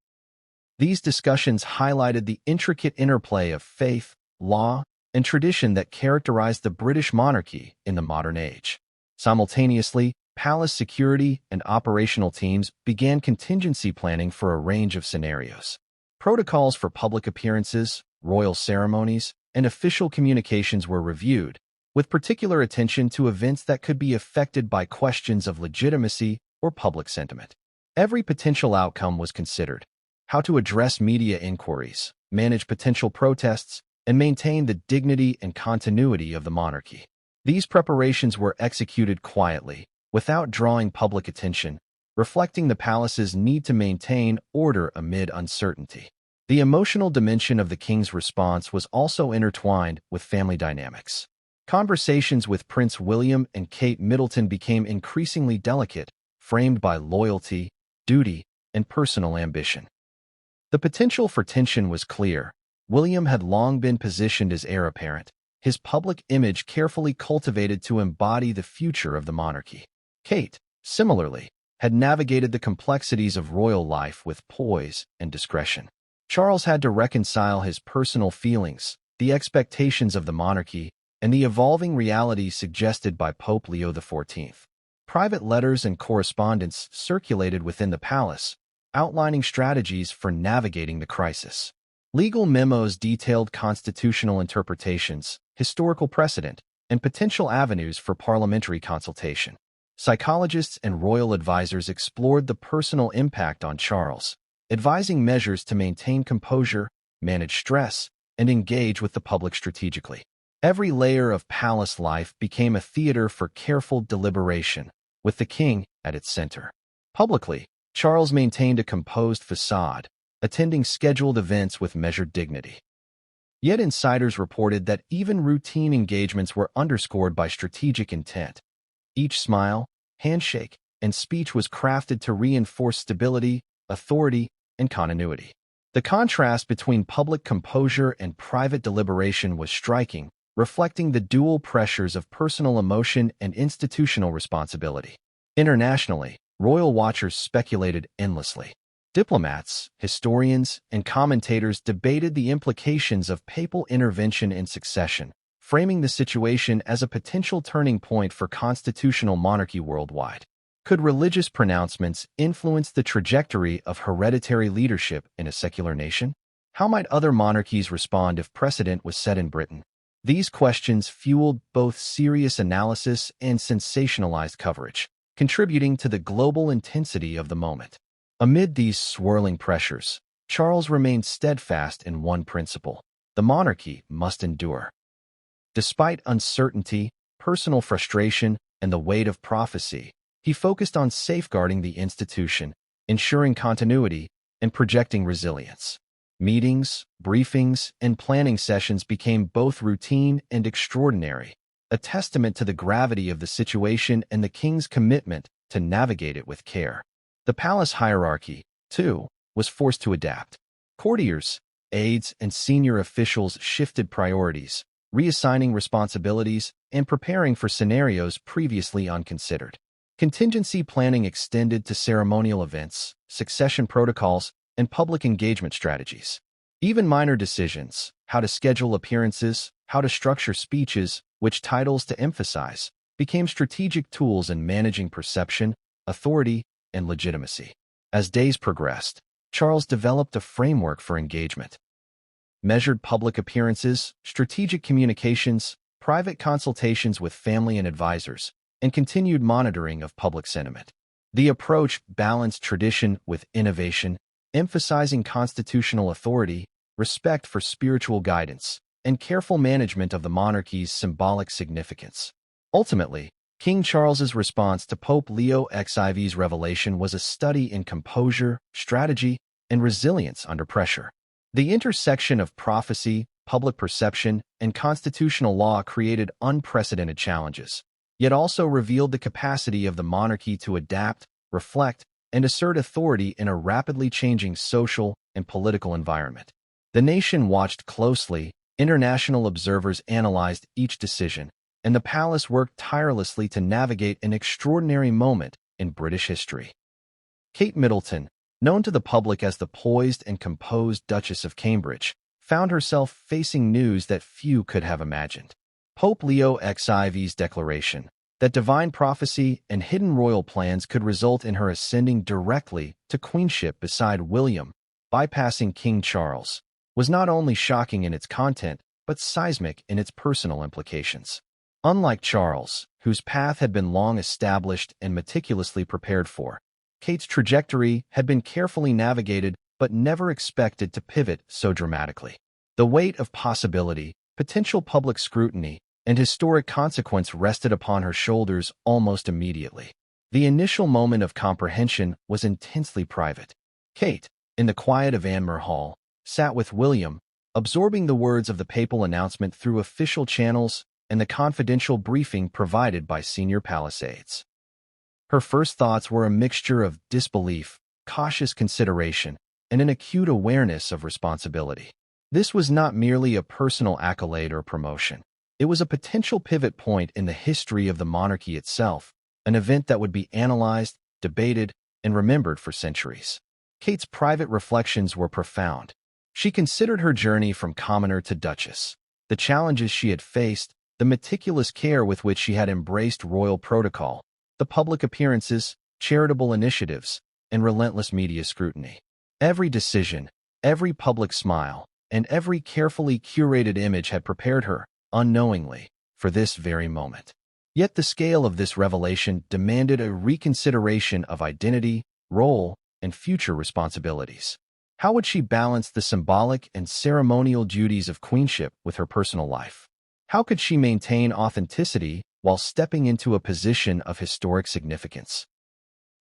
These discussions highlighted the intricate interplay of faith, law, and tradition that characterized the British monarchy in the modern age. Simultaneously, palace security and operational teams began contingency planning for a range of scenarios. Protocols for public appearances, royal ceremonies, and official communications were reviewed, with particular attention to events that could be affected by questions of legitimacy or public sentiment. Every potential outcome was considered: how to address media inquiries, manage potential protests, and maintain the dignity and continuity of the monarchy. These preparations were executed quietly, without drawing public attention, reflecting the palace's need to maintain order amid uncertainty. The emotional dimension of the king's response was also intertwined with family dynamics. Conversations with Prince William and Kate Middleton became increasingly delicate, framed by loyalty, duty, and personal ambition. The potential for tension was clear. William had long been positioned as heir apparent, his public image carefully cultivated to embody the future of the monarchy. Kate, similarly, had navigated the complexities of royal life with poise and discretion. Charles had to reconcile his personal feelings, the expectations of the monarchy, and the evolving realities suggested by Pope Leo XIV. Private letters and correspondence circulated within the palace, outlining strategies for navigating the crisis. Legal memos detailed constitutional interpretations, historical precedent, and potential avenues for parliamentary consultation. Psychologists and royal advisors explored the personal impact on Charles, advising measures to maintain composure, manage stress, and engage with the public strategically. Every layer of palace life became a theater for careful deliberation, with the king at its center. Publicly, Charles maintained a composed facade, attending scheduled events with measured dignity. Yet insiders reported that even routine engagements were underscored by strategic intent. Each smile, handshake, and speech was crafted to reinforce stability, authority, and continuity. The contrast between public composure and private deliberation was striking, reflecting the dual pressures of personal emotion and institutional responsibility. Internationally, royal watchers speculated endlessly. Diplomats, historians, and commentators debated the implications of papal intervention in succession, framing the situation as a potential turning point for constitutional monarchy worldwide. Could religious pronouncements influence the trajectory of hereditary leadership in a secular nation? How might other monarchies respond if precedent was set in Britain? These questions fueled both serious analysis and sensationalized coverage, contributing to the global intensity of the moment. Amid these swirling pressures, Charles remained steadfast in one principle: the monarchy must endure. Despite uncertainty, personal frustration, and the weight of prophecy, he focused on safeguarding the institution, ensuring continuity, and projecting resilience. Meetings, briefings, and planning sessions became both routine and extraordinary, a testament to the gravity of the situation and the king's commitment to navigate it with care. The palace hierarchy, too, was forced to adapt. Courtiers, aides, and senior officials shifted priorities, reassigning responsibilities and preparing for scenarios previously unconsidered. Contingency planning extended to ceremonial events, succession protocols, and public engagement strategies. Even minor decisions, how to schedule appearances, how to structure speeches, which titles to emphasize, became strategic tools in managing perception, authority, and legitimacy. As days progressed, Charles developed a framework for engagement. Measured public appearances, strategic communications, private consultations with family and advisors, and continued monitoring of public sentiment. The approach balanced tradition with innovation, emphasizing constitutional authority, respect for spiritual guidance, and careful management of the monarchy's symbolic significance. Ultimately, King Charles's response to Pope Leo XIV's revelation was a study in composure, strategy, and resilience under pressure. The intersection of prophecy, public perception, and constitutional law created unprecedented challenges, yet also revealed the capacity of the monarchy to adapt, reflect, and assert authority in a rapidly changing social and political environment. The nation watched closely, international observers analyzed each decision, and the palace worked tirelessly to navigate an extraordinary moment in British history. Kate Middleton, known to the public as the poised and composed Duchess of Cambridge, found herself facing news that few could have imagined. Pope Leo XIV's declaration that divine prophecy and hidden royal plans could result in her ascending directly to queenship beside William, bypassing King Charles, was not only shocking in its content, but seismic in its personal implications. Unlike Charles, whose path had been long established and meticulously prepared for, Kate's trajectory had been carefully navigated but never expected to pivot so dramatically. The weight of possibility, potential public scrutiny, and historic consequence rested upon her shoulders almost immediately. The initial moment of comprehension was intensely private. Kate, in the quiet of Anmer Hall, sat with William, absorbing the words of the papal announcement through official channels and the confidential briefing provided by senior palace aides. Her first thoughts were a mixture of disbelief, cautious consideration, and an acute awareness of responsibility. This was not merely a personal accolade or promotion. It was a potential pivot point in the history of the monarchy itself, an event that would be analyzed, debated, and remembered for centuries. Kate's private reflections were profound. She considered her journey from commoner to duchess, the challenges she had faced, the meticulous care with which she had embraced royal protocol, the public appearances, charitable initiatives, and relentless media scrutiny. Every decision, every public smile, and every carefully curated image had prepared her, unknowingly, for this very moment. Yet the scale of this revelation demanded a reconsideration of identity, role, and future responsibilities. How would she balance the symbolic and ceremonial duties of queenship with her personal life? How could she maintain authenticity while stepping into a position of historic significance?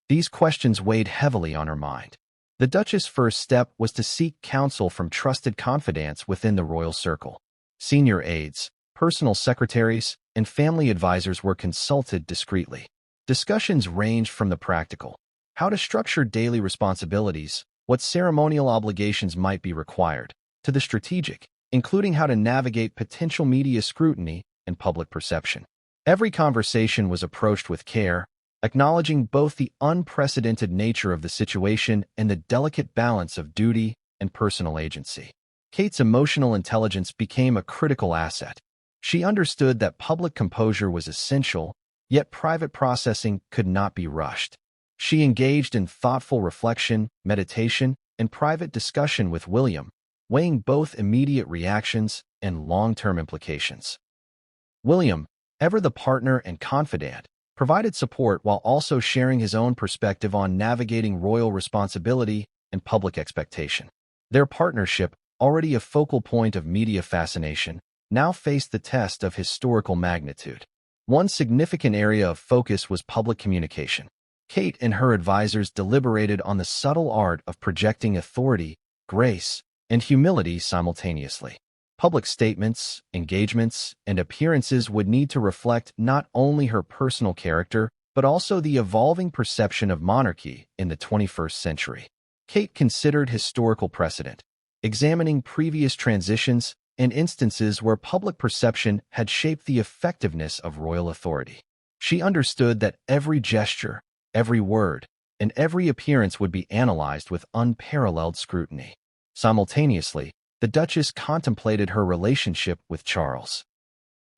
These questions weighed heavily on her mind. The Duchess' first step was to seek counsel from trusted confidants within the royal circle. Senior aides, personal secretaries, and family advisors were consulted discreetly. Discussions ranged from the practical, how to structure daily responsibilities, what ceremonial obligations might be required, to the strategic, including how to navigate potential media scrutiny and public perception. Every conversation was approached with care, acknowledging both the unprecedented nature of the situation and the delicate balance of duty and personal agency. Kate's emotional intelligence became a critical asset. She understood that public composure was essential, yet private processing could not be rushed. She engaged in thoughtful reflection, meditation, and private discussion with William, weighing both immediate reactions and long-term implications. William, ever the partner and confidant, provided support while also sharing his own perspective on navigating royal responsibility and public expectation. Their partnership, already a focal point of media fascination, now faced the test of historical magnitude. One significant area of focus was public communication. Kate and her advisors deliberated on the subtle art of projecting authority, grace, and humility simultaneously. Public statements, engagements, and appearances would need to reflect not only her personal character, but also the evolving perception of monarchy in the 21st century. Kate considered historical precedent, examining previous transitions and instances where public perception had shaped the effectiveness of royal authority. She understood that every gesture, every word, and every appearance would be analyzed with unparalleled scrutiny. Simultaneously, the Duchess contemplated her relationship with Charles.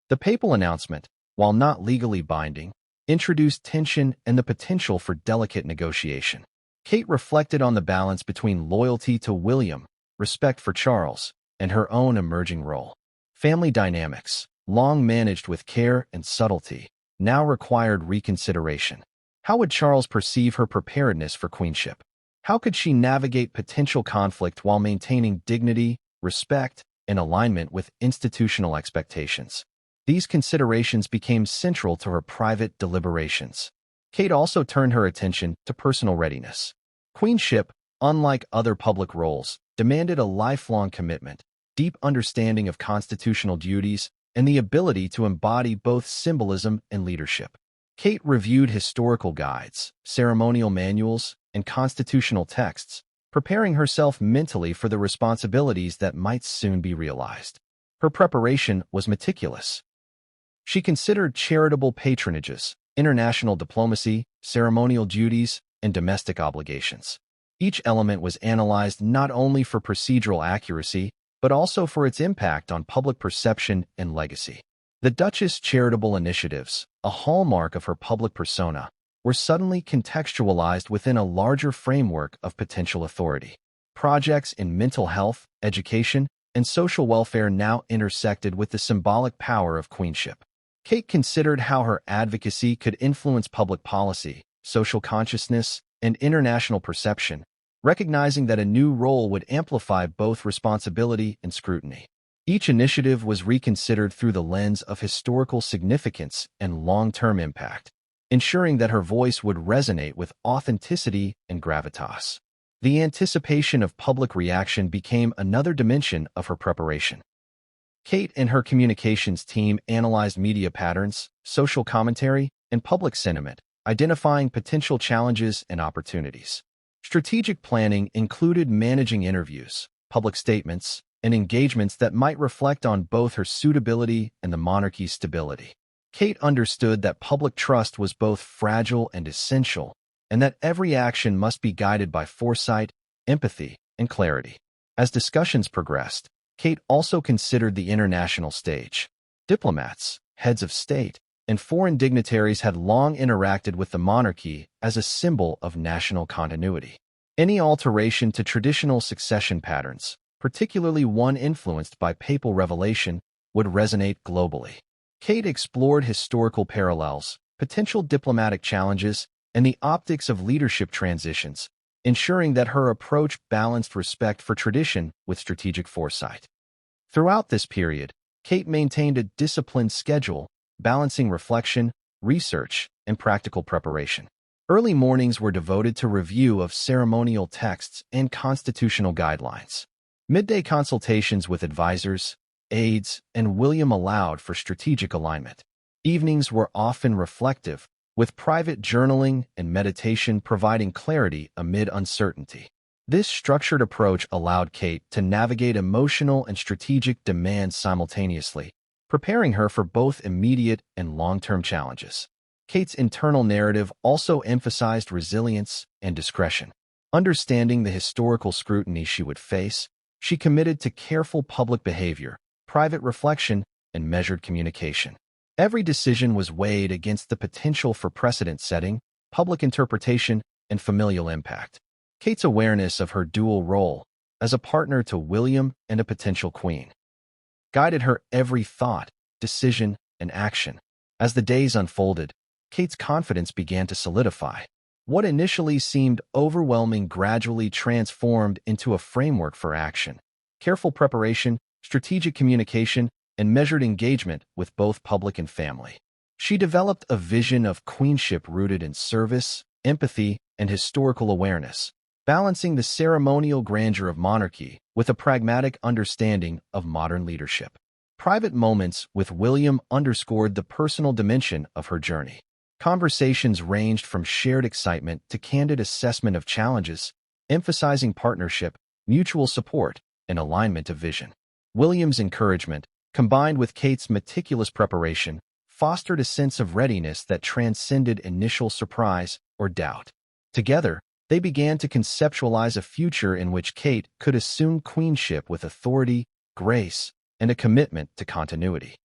The papal announcement, while not legally binding, introduced tension and the potential for delicate negotiation. Kate reflected on the balance between loyalty to William, respect for Charles, and her own emerging role. Family dynamics, long managed with care and subtlety, now required reconsideration. How would Charles perceive her preparedness for queenship? How could she navigate potential conflict while maintaining dignity, respect, and alignment with institutional expectations? These considerations became central to her private deliberations. Kate also turned her attention to personal readiness. Queenship, unlike other public roles, demanded a lifelong commitment, deep understanding of constitutional duties, and the ability to embody both symbolism and leadership. Kate reviewed historical guides, ceremonial manuals, and constitutional texts, preparing herself mentally for the responsibilities that might soon be realized. Her preparation was meticulous. She considered charitable patronages, international diplomacy, ceremonial duties, and domestic obligations. Each element was analyzed not only for procedural accuracy, but also for its impact on public perception and legacy. The Duchess' charitable initiatives, a hallmark of her public persona, were suddenly contextualized within a larger framework of potential authority. Projects in mental health, education, and social welfare now intersected with the symbolic power of queenship. Kate considered how her advocacy could influence public policy, social consciousness, and international perception, recognizing that a new role would amplify both responsibility and scrutiny. Each initiative was reconsidered through the lens of historical significance and long-term impact, ensuring that her voice would resonate with authenticity and gravitas. The anticipation of public reaction became another dimension of her preparation. Kate and her communications team analyzed media patterns, social commentary, and public sentiment, identifying potential challenges and opportunities. Strategic planning included managing interviews, public statements, and engagements that might reflect on both her suitability and the monarchy's stability. Kate understood that public trust was both fragile and essential, and that every action must be guided by foresight, empathy, and clarity. As discussions progressed, Kate also considered the international stage. Diplomats, heads of state, and foreign dignitaries had long interacted with the monarchy as a symbol of national continuity. Any alteration to traditional succession patterns, particularly one influenced by papal revelation, would resonate globally. Kate explored historical parallels, potential diplomatic challenges, and the optics of leadership transitions, ensuring that her approach balanced respect for tradition with strategic foresight. Throughout this period, Kate maintained a disciplined schedule, balancing reflection, research, and practical preparation. Early mornings were devoted to review of ceremonial texts and constitutional guidelines. Midday consultations with advisors, aides, and William allowed for strategic alignment. Evenings were often reflective, with private journaling and meditation providing clarity amid uncertainty. This structured approach allowed Kate to navigate emotional and strategic demands simultaneously, preparing her for both immediate and long-term challenges. Kate's internal narrative also emphasized resilience and discretion. Understanding the historical scrutiny she would face, she committed to careful public behavior, private reflection, and measured communication. Every decision was weighed against the potential for precedent-setting, public interpretation, and familial impact. Kate's awareness of her dual role as a partner to William and a potential queen guided her every thought, decision, and action. As the days unfolded, Kate's confidence began to solidify. What initially seemed overwhelming gradually transformed into a framework for action. Careful preparation, strategic communication, and measured engagement with both public and family. She developed a vision of queenship rooted in service, empathy, and historical awareness, balancing the ceremonial grandeur of monarchy with a pragmatic understanding of modern leadership. Private moments with William underscored the personal dimension of her journey. Conversations ranged from shared excitement to candid assessment of challenges, emphasizing partnership, mutual support, and alignment of vision. William's encouragement, combined with Kate's meticulous preparation, fostered a sense of readiness that transcended initial surprise or doubt. Together, they began to conceptualize a future in which Kate could assume queenship with authority, grace, and a commitment to continuity.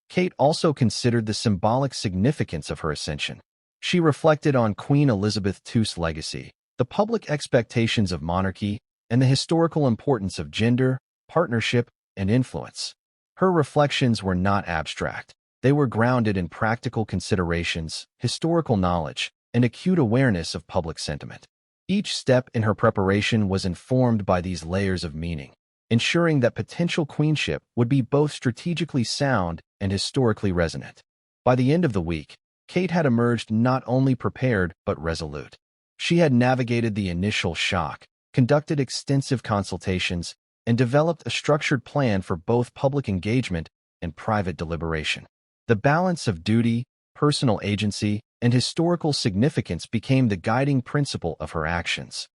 Kate also considered the symbolic significance of her ascension. She reflected on Queen Elizabeth II's legacy, the public expectations of monarchy, and the historical importance of gender, partnership, and influence. Her reflections were not abstract. They were grounded in practical considerations, historical knowledge, and acute awareness of public sentiment. Each step in her preparation was informed by these layers of meaning, ensuring that potential queenship would be both strategically sound and historically resonant. By the end of the week, Kate had emerged not only prepared but resolute. She had navigated the initial shock, conducted extensive consultations, and developed a structured plan for both public engagement and private deliberation. The balance of duty, personal agency, and historical significance became the guiding principle of her actions.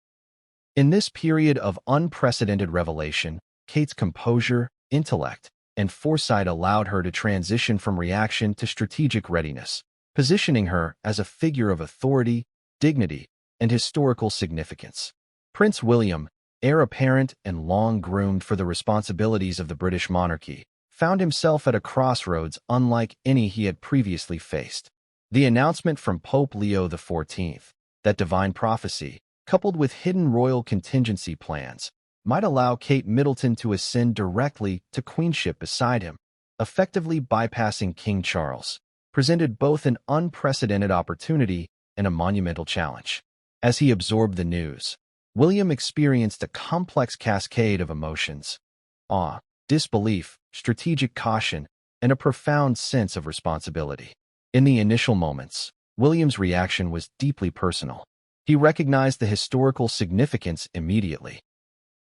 In this period of unprecedented revelation, Kate's composure, intellect, and foresight allowed her to transition from reaction to strategic readiness, positioning her as a figure of authority, dignity, and historical significance. Prince William, heir apparent and long groomed for the responsibilities of the British monarchy, found himself at a crossroads unlike any he had previously faced. The announcement from Pope Leo XIV that divine prophecy, coupled with hidden royal contingency plans, might allow Kate Middleton to ascend directly to queenship beside him, effectively bypassing King Charles, presented both an unprecedented opportunity and a monumental challenge. As he absorbed the news, William experienced a complex cascade of emotions: awe, disbelief, strategic caution, and a profound sense of responsibility. In the initial moments, William's reaction was deeply personal. He recognized the historical significance immediately.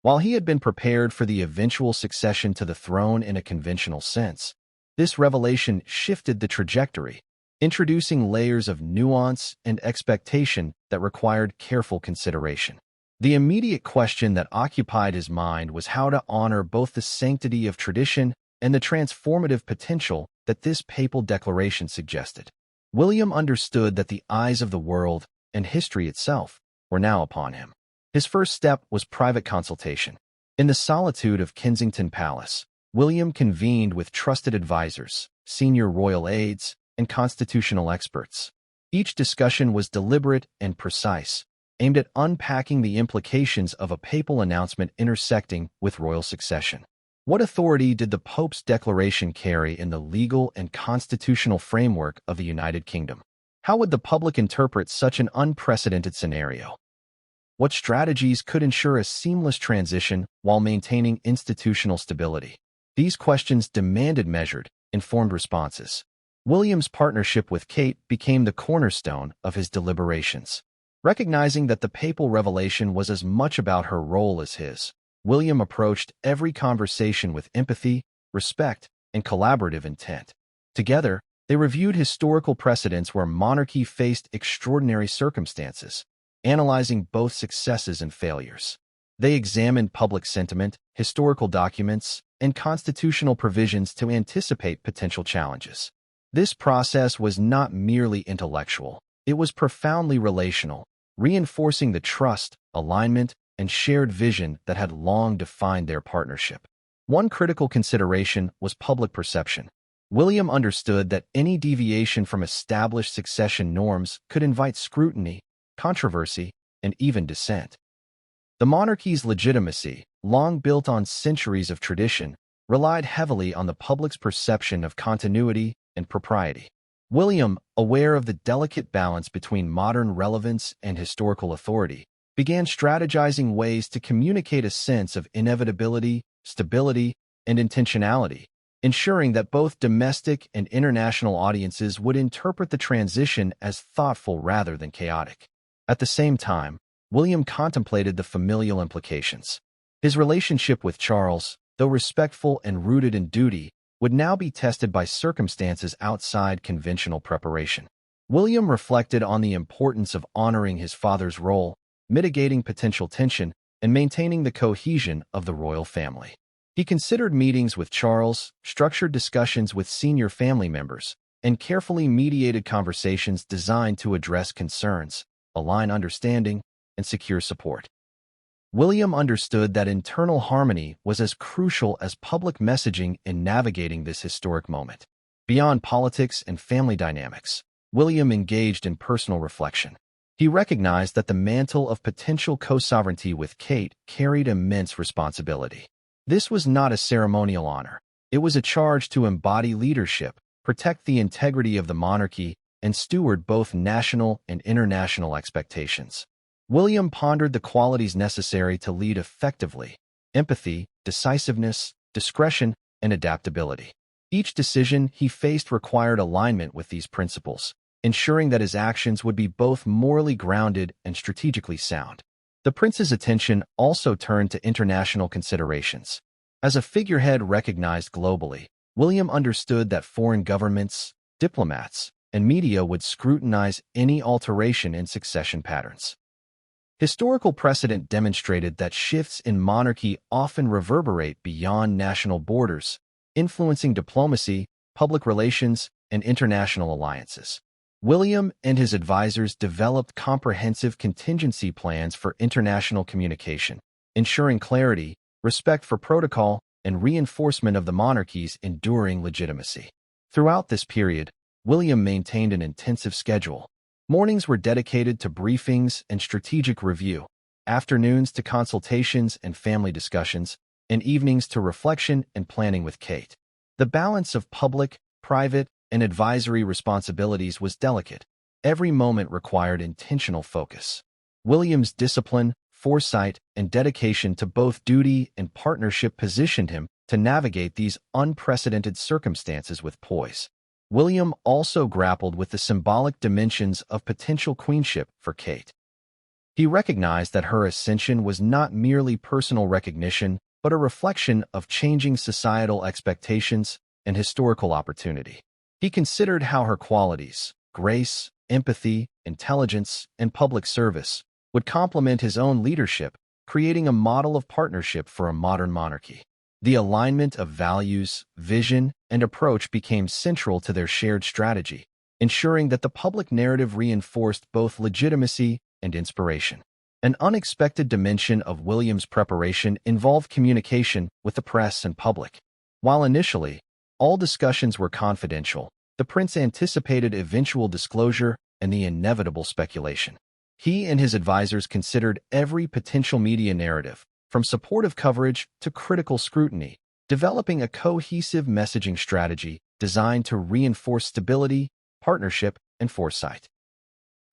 While he had been prepared for the eventual succession to the throne in a conventional sense, this revelation shifted the trajectory, introducing layers of nuance and expectation that required careful consideration. The immediate question that occupied his mind was how to honor both the sanctity of tradition and the transformative potential that this papal declaration suggested. William understood that the eyes of the world and history itself were now upon him. His first step was private consultation. In the solitude of Kensington Palace, William convened with trusted advisors, senior royal aides, and constitutional experts. Each discussion was deliberate and precise, aimed at unpacking the implications of a papal announcement intersecting with royal succession. What authority did the Pope's declaration carry in the legal and constitutional framework of the United Kingdom? How would the public interpret such an unprecedented scenario? What strategies could ensure a seamless transition while maintaining institutional stability? These questions demanded measured, informed responses. William's partnership with Kate became the cornerstone of his deliberations. Recognizing that the papal revelation was as much about her role as his, William approached every conversation with empathy, respect, and collaborative intent. Together, they reviewed historical precedents where monarchy faced extraordinary circumstances, analyzing both successes and failures. They examined public sentiment, historical documents, and constitutional provisions to anticipate potential challenges. This process was not merely intellectual, it was profoundly relational, reinforcing the trust, alignment, and shared vision that had long defined their partnership. One critical consideration was public perception. William understood that any deviation from established succession norms could invite scrutiny, controversy, and even dissent. The monarchy's legitimacy, long built on centuries of tradition, relied heavily on the public's perception of continuity and propriety. William, aware of the delicate balance between modern relevance and historical authority, began strategizing ways to communicate a sense of inevitability, stability, and intentionality, ensuring that both domestic and international audiences would interpret the transition as thoughtful rather than chaotic. At the same time, William contemplated the familial implications. His relationship with Charles, though respectful and rooted in duty, would now be tested by circumstances outside conventional preparation. William reflected on the importance of honoring his father's role, mitigating potential tension, and maintaining the cohesion of the royal family. He considered meetings with Charles, structured discussions with senior family members, and carefully mediated conversations designed to address concerns, align understanding, and secure support. William understood that internal harmony was as crucial as public messaging in navigating this historic moment. Beyond politics and family dynamics, William engaged in personal reflection. He recognized that the mantle of potential co-sovereignty with Kate carried immense responsibility. This was not a ceremonial honor. It was a charge to embody leadership, protect the integrity of the monarchy, and steward both national and international expectations. William pondered the qualities necessary to lead effectively: empathy, decisiveness, discretion, and adaptability. Each decision he faced required alignment with these principles, ensuring that his actions would be both morally grounded and strategically sound. The prince's attention also turned to international considerations. As a figurehead recognized globally, William understood that foreign governments, diplomats, and media would scrutinize any alteration in succession patterns. Historical precedent demonstrated that shifts in monarchy often reverberate beyond national borders, influencing diplomacy, public relations, and international alliances. William and his advisors developed comprehensive contingency plans for international communication, ensuring clarity, respect for protocol, and reinforcement of the monarchy's enduring legitimacy. Throughout this period, William maintained an intensive schedule. Mornings were dedicated to briefings and strategic review, afternoons to consultations and family discussions, and evenings to reflection and planning with Kate. The balance of public, private, and advisory responsibilities was delicate. Every moment required intentional focus. William's discipline, foresight, and dedication to both duty and partnership positioned him to navigate these unprecedented circumstances with poise. William also grappled with the symbolic dimensions of potential queenship for Kate. He recognized that her ascension was not merely personal recognition, but a reflection of changing societal expectations and historical opportunity. He considered how her qualities, grace, empathy, intelligence, and public service, would complement his own leadership, creating a model of partnership for a modern monarchy. The alignment of values, vision, and approach became central to their shared strategy, ensuring that the public narrative reinforced both legitimacy and inspiration. An unexpected dimension of William's preparation involved communication with the press and public. While initially, all discussions were confidential, the prince anticipated eventual disclosure and the inevitable speculation. He and his advisors considered every potential media narrative, from supportive coverage to critical scrutiny, developing a cohesive messaging strategy designed to reinforce stability, partnership, and foresight.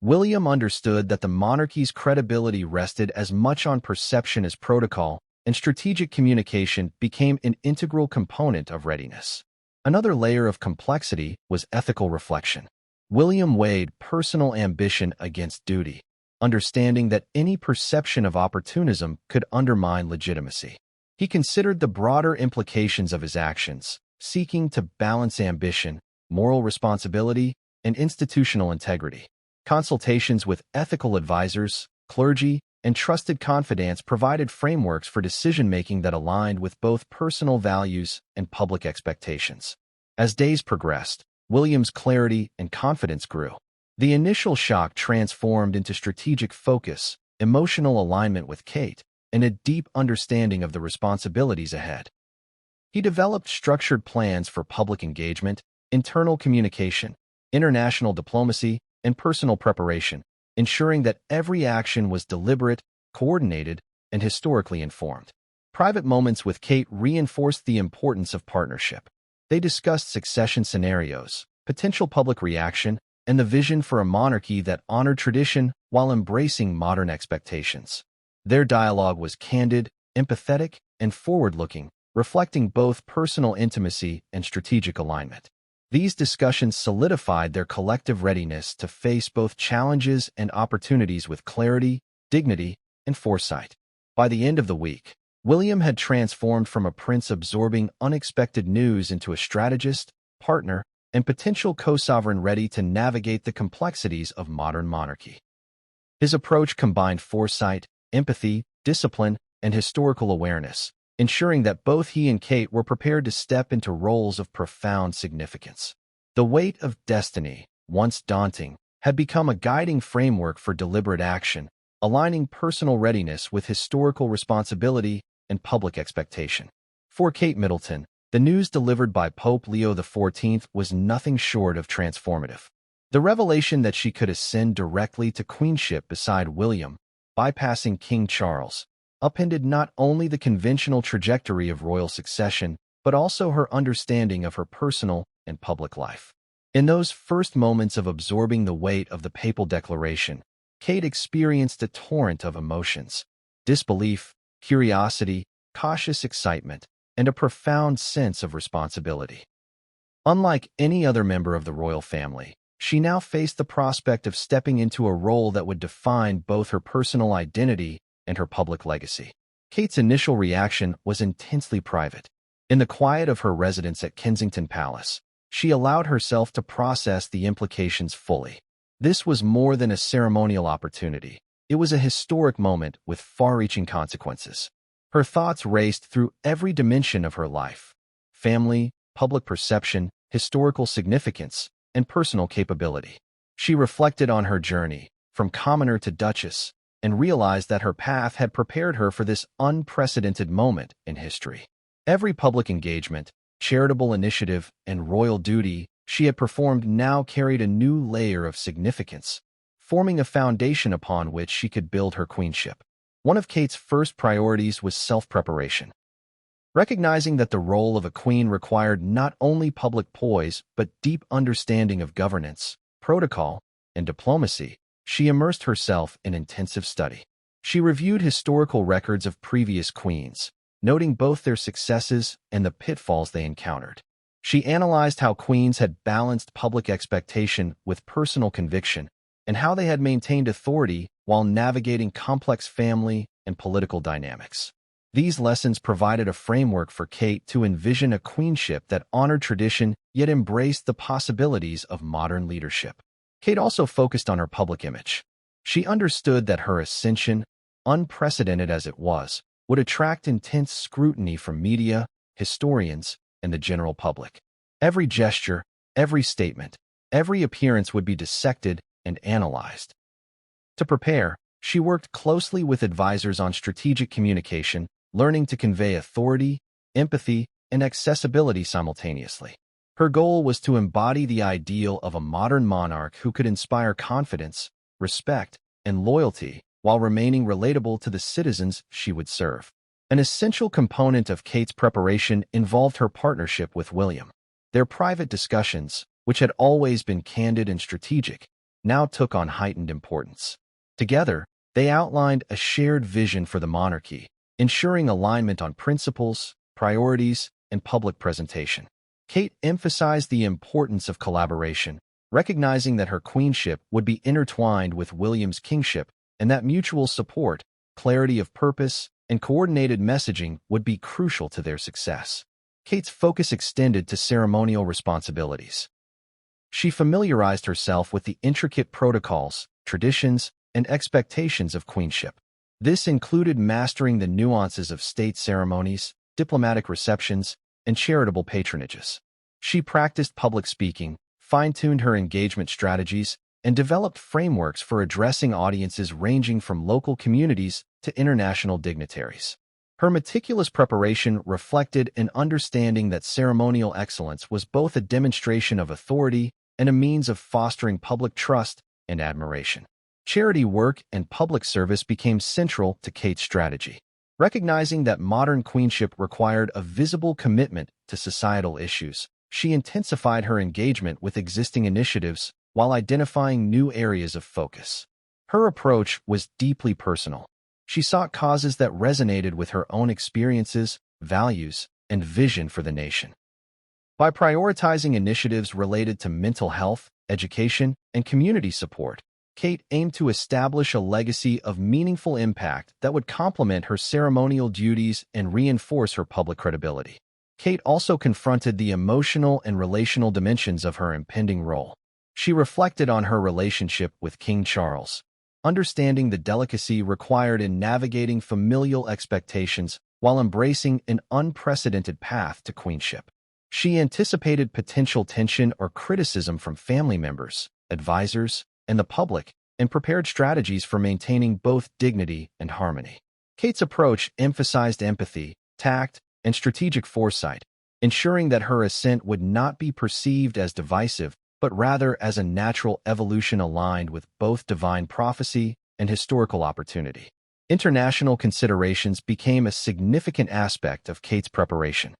William understood that the monarchy's credibility rested as much on perception as protocol, and strategic communication became an integral component of readiness. Another layer of complexity was ethical reflection. William weighed personal ambition against duty, understanding that any perception of opportunism could undermine legitimacy. He considered the broader implications of his actions, seeking to balance ambition, moral responsibility, and institutional integrity. Consultations with ethical advisors, clergy, and trusted confidants provided frameworks for decision-making that aligned with both personal values and public expectations. As days progressed, William's clarity and confidence grew. The initial shock transformed into strategic focus, emotional alignment with Kate, and a deep understanding of the responsibilities ahead. He developed structured plans for public engagement, internal communication, international diplomacy, and personal preparation, ensuring that every action was deliberate, coordinated, and historically informed. Private moments with Kate reinforced the importance of partnership. They discussed succession scenarios, potential public reaction, and the vision for a monarchy that honored tradition while embracing modern expectations. Their dialogue was candid, empathetic, and forward-looking, reflecting both personal intimacy and strategic alignment. These discussions solidified their collective readiness to face both challenges and opportunities with clarity, dignity, and foresight. By the end of the week, William had transformed from a prince absorbing unexpected news into a strategist, partner, and potential co-sovereign ready to navigate the complexities of modern monarchy. His approach combined foresight, empathy, discipline, and historical awareness, ensuring that both he and Kate were prepared to step into roles of profound significance. The weight of destiny, once daunting, had become a guiding framework for deliberate action, aligning personal readiness with historical responsibility and public expectation. For Kate Middleton, The news delivered by Pope Leo XIV was nothing short of transformative. The revelation that she could ascend directly to queenship beside William, bypassing King Charles, upended not only the conventional trajectory of royal succession, but also her understanding of her personal and public life. In those first moments of absorbing the weight of the papal declaration, Kate experienced a torrent of emotions: disbelief, curiosity, cautious excitement, and a profound sense of responsibility. Unlike any other member of the royal family, she now faced the prospect of stepping into a role that would define both her personal identity and her public legacy. Kate's initial reaction was intensely private. In the quiet of her residence at Kensington Palace, she allowed herself to process the implications fully. This was more than a ceremonial opportunity. It was a historic moment with far-reaching consequences. Her thoughts raced through every dimension of her life: family, public perception, historical significance, and personal capability. She reflected on her journey, from commoner to duchess, and realized that her path had prepared her for this unprecedented moment in history. Every public engagement, charitable initiative, and royal duty she had performed now carried a new layer of significance, forming a foundation upon which she could build her queenship. One of Kate's first priorities was self-preparation. Recognizing that the role of a queen required not only public poise but deep understanding of governance, protocol, and diplomacy, she immersed herself in intensive study. She reviewed historical records of previous queens, noting both their successes and the pitfalls they encountered. She analyzed how queens had balanced public expectation with personal conviction, and how they had maintained authority while navigating complex family and political dynamics. These lessons provided a framework for Kate to envision a queenship that honored tradition yet embraced the possibilities of modern leadership. Kate also focused on her public image. She understood that her ascension, unprecedented as it was, would attract intense scrutiny from media, historians, and the general public. Every gesture, every statement, every appearance would be dissected and analyzed. To prepare, she worked closely with advisors on strategic communication, learning to convey authority, empathy, and accessibility simultaneously. Her goal was to embody the ideal of a modern monarch who could inspire confidence, respect, and loyalty while remaining relatable to the citizens she would serve. An essential component of Kate's preparation involved her partnership with William. Their private discussions, which had always been candid and strategic, now took on heightened importance. Together, they outlined a shared vision for the monarchy, ensuring alignment on principles, priorities, and public presentation. Kate emphasized the importance of collaboration, recognizing that her queenship would be intertwined with William's kingship and that mutual support, clarity of purpose, and coordinated messaging would be crucial to their success. Kate's focus extended to ceremonial responsibilities. She familiarized herself with the intricate protocols, traditions, and expectations of queenship. This included mastering the nuances of state ceremonies, diplomatic receptions, and charitable patronages. She practiced public speaking, fine-tuned her engagement strategies, and developed frameworks for addressing audiences ranging from local communities to international dignitaries. Her meticulous preparation reflected an understanding that ceremonial excellence was both a demonstration of authority and a means of fostering public trust and admiration. Charity work and public service became central to Kate's strategy. Recognizing that modern queenship required a visible commitment to societal issues, she intensified her engagement with existing initiatives while identifying new areas of focus. Her approach was deeply personal. She sought causes that resonated with her own experiences, values, and vision for the nation. By prioritizing initiatives related to mental health, education, and community support, Kate aimed to establish a legacy of meaningful impact that would complement her ceremonial duties and reinforce her public credibility. Kate also confronted the emotional and relational dimensions of her impending role. She reflected on her relationship with King Charles, understanding the delicacy required in navigating familial expectations while embracing an unprecedented path to queenship. She anticipated potential tension or criticism from family members, advisors, and the public, and prepared strategies for maintaining both dignity and harmony. Kate's approach emphasized empathy, tact, and strategic foresight, ensuring that her ascent would not be perceived as divisive, but rather as a natural evolution aligned with both divine prophecy and historical opportunity. International considerations became a significant aspect of Kate's preparation.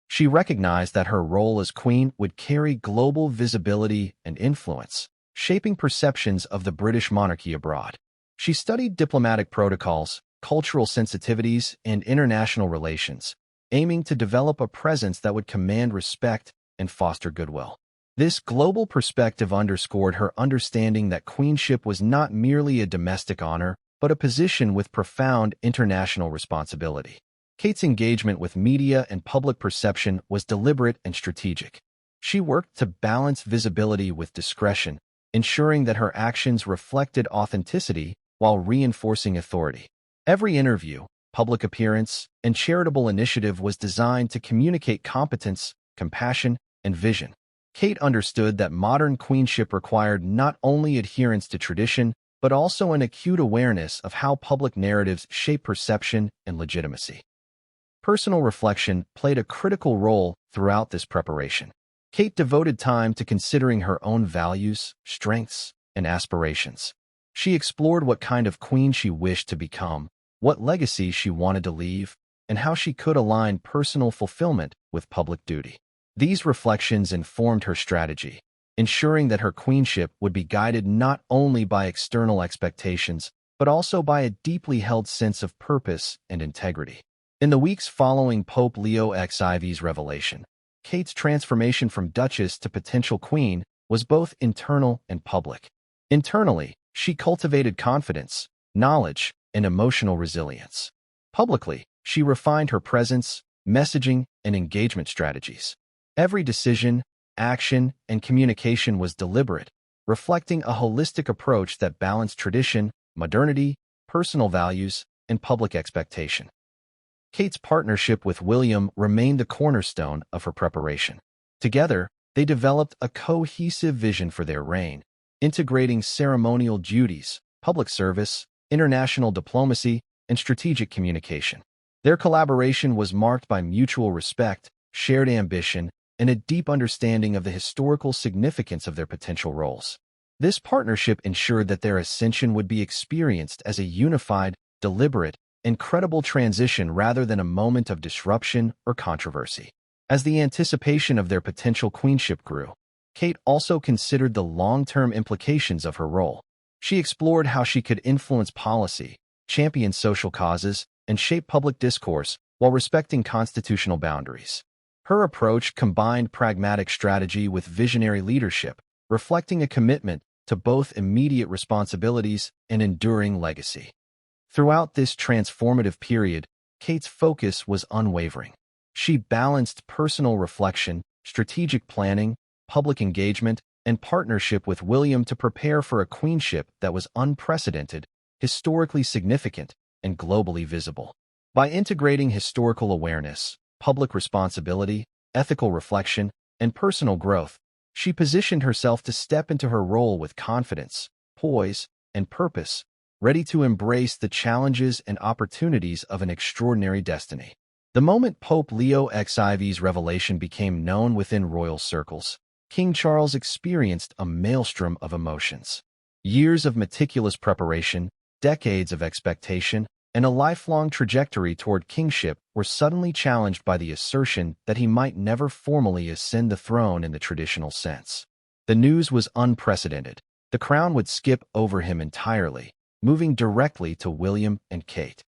She recognized that her role as queen would carry global visibility and influence, shaping perceptions of the British monarchy abroad. She studied diplomatic protocols, cultural sensitivities, and international relations, aiming to develop a presence that would command respect and foster goodwill. This global perspective underscored her understanding that queenship was not merely a domestic honor, but a position with profound international responsibility. Kate's engagement with media and public perception was deliberate and strategic. She worked to balance visibility with discretion, ensuring that her actions reflected authenticity while reinforcing authority. Every interview, public appearance, and charitable initiative was designed to communicate competence, compassion, and vision. Kate understood that modern queenship required not only adherence to tradition, but also an acute awareness of how public narratives shape perception and legitimacy. Personal reflection played a critical role throughout this preparation. Kate devoted time to considering her own values, strengths, and aspirations. She explored what kind of queen she wished to become, what legacy she wanted to leave, and how she could align personal fulfillment with public duty. These reflections informed her strategy, ensuring that her queenship would be guided not only by external expectations, but also by a deeply held sense of purpose and integrity. In the weeks following Pope Leo XIV's revelation, Kate's transformation from duchess to potential queen was both internal and public. Internally, she cultivated confidence, knowledge, and emotional resilience. Publicly, she refined her presence, messaging, and engagement strategies. Every decision, action, and communication was deliberate, reflecting a holistic approach that balanced tradition, modernity, personal values, and public expectation. Kate's partnership with William remained the cornerstone of her preparation. Together, they developed a cohesive vision for their reign, integrating ceremonial duties, public service, international diplomacy, and strategic communication. Their collaboration was marked by mutual respect, shared ambition, and a deep understanding of the historical significance of their potential roles. This partnership ensured that their ascension would be experienced as a unified, deliberate, and credible transition rather than a moment of disruption or controversy. As the anticipation of their potential queenship grew, Kate also considered the long-term implications of her role. She explored how she could influence policy, champion social causes, and shape public discourse while respecting constitutional boundaries. Her approach combined pragmatic strategy with visionary leadership, reflecting a commitment to both immediate responsibilities and enduring legacy. Throughout this transformative period, Kate's focus was unwavering. She balanced personal reflection, strategic planning, public engagement, and partnership with William to prepare for a queenship that was unprecedented, historically significant, and globally visible. By integrating historical awareness, public responsibility, ethical reflection, and personal growth, she positioned herself to step into her role with confidence, poise, and purpose, ready to embrace the challenges and opportunities of an extraordinary destiny. The moment Pope Leo XIV's revelation became known within royal circles, King Charles experienced a maelstrom of emotions. Years of meticulous preparation, decades of expectation, and a lifelong trajectory toward kingship were suddenly challenged by the assertion that he might never formally ascend the throne in the traditional sense. The news was unprecedented. The crown would skip over him entirely, moving directly to William and Kate.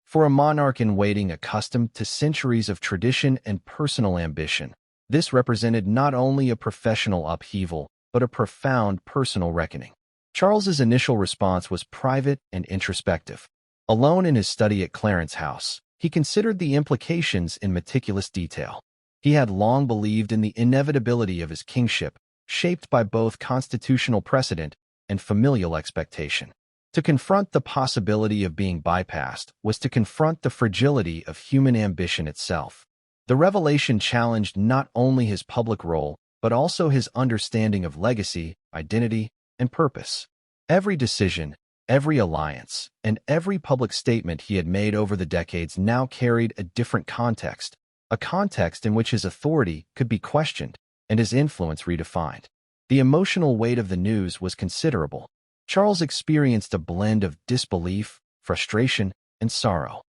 For a monarch in waiting accustomed to centuries of tradition and personal ambition, this represented not only a professional upheaval, but a profound personal reckoning. Charles's initial response was private and introspective. Alone in his study at Clarence House, he considered the implications in meticulous detail. He had long believed in the inevitability of his kingship, shaped by both constitutional precedent and familial expectation. To confront the possibility of being bypassed was to confront the fragility of human ambition itself. The revelation challenged not only his public role, but also his understanding of legacy, identity, and purpose. Every decision, every alliance, and every public statement he had made over the decades now carried a different context, a context in which his authority could be questioned and his influence redefined. The emotional weight of the news was considerable. Charles experienced a blend of disbelief, frustration, and sorrow.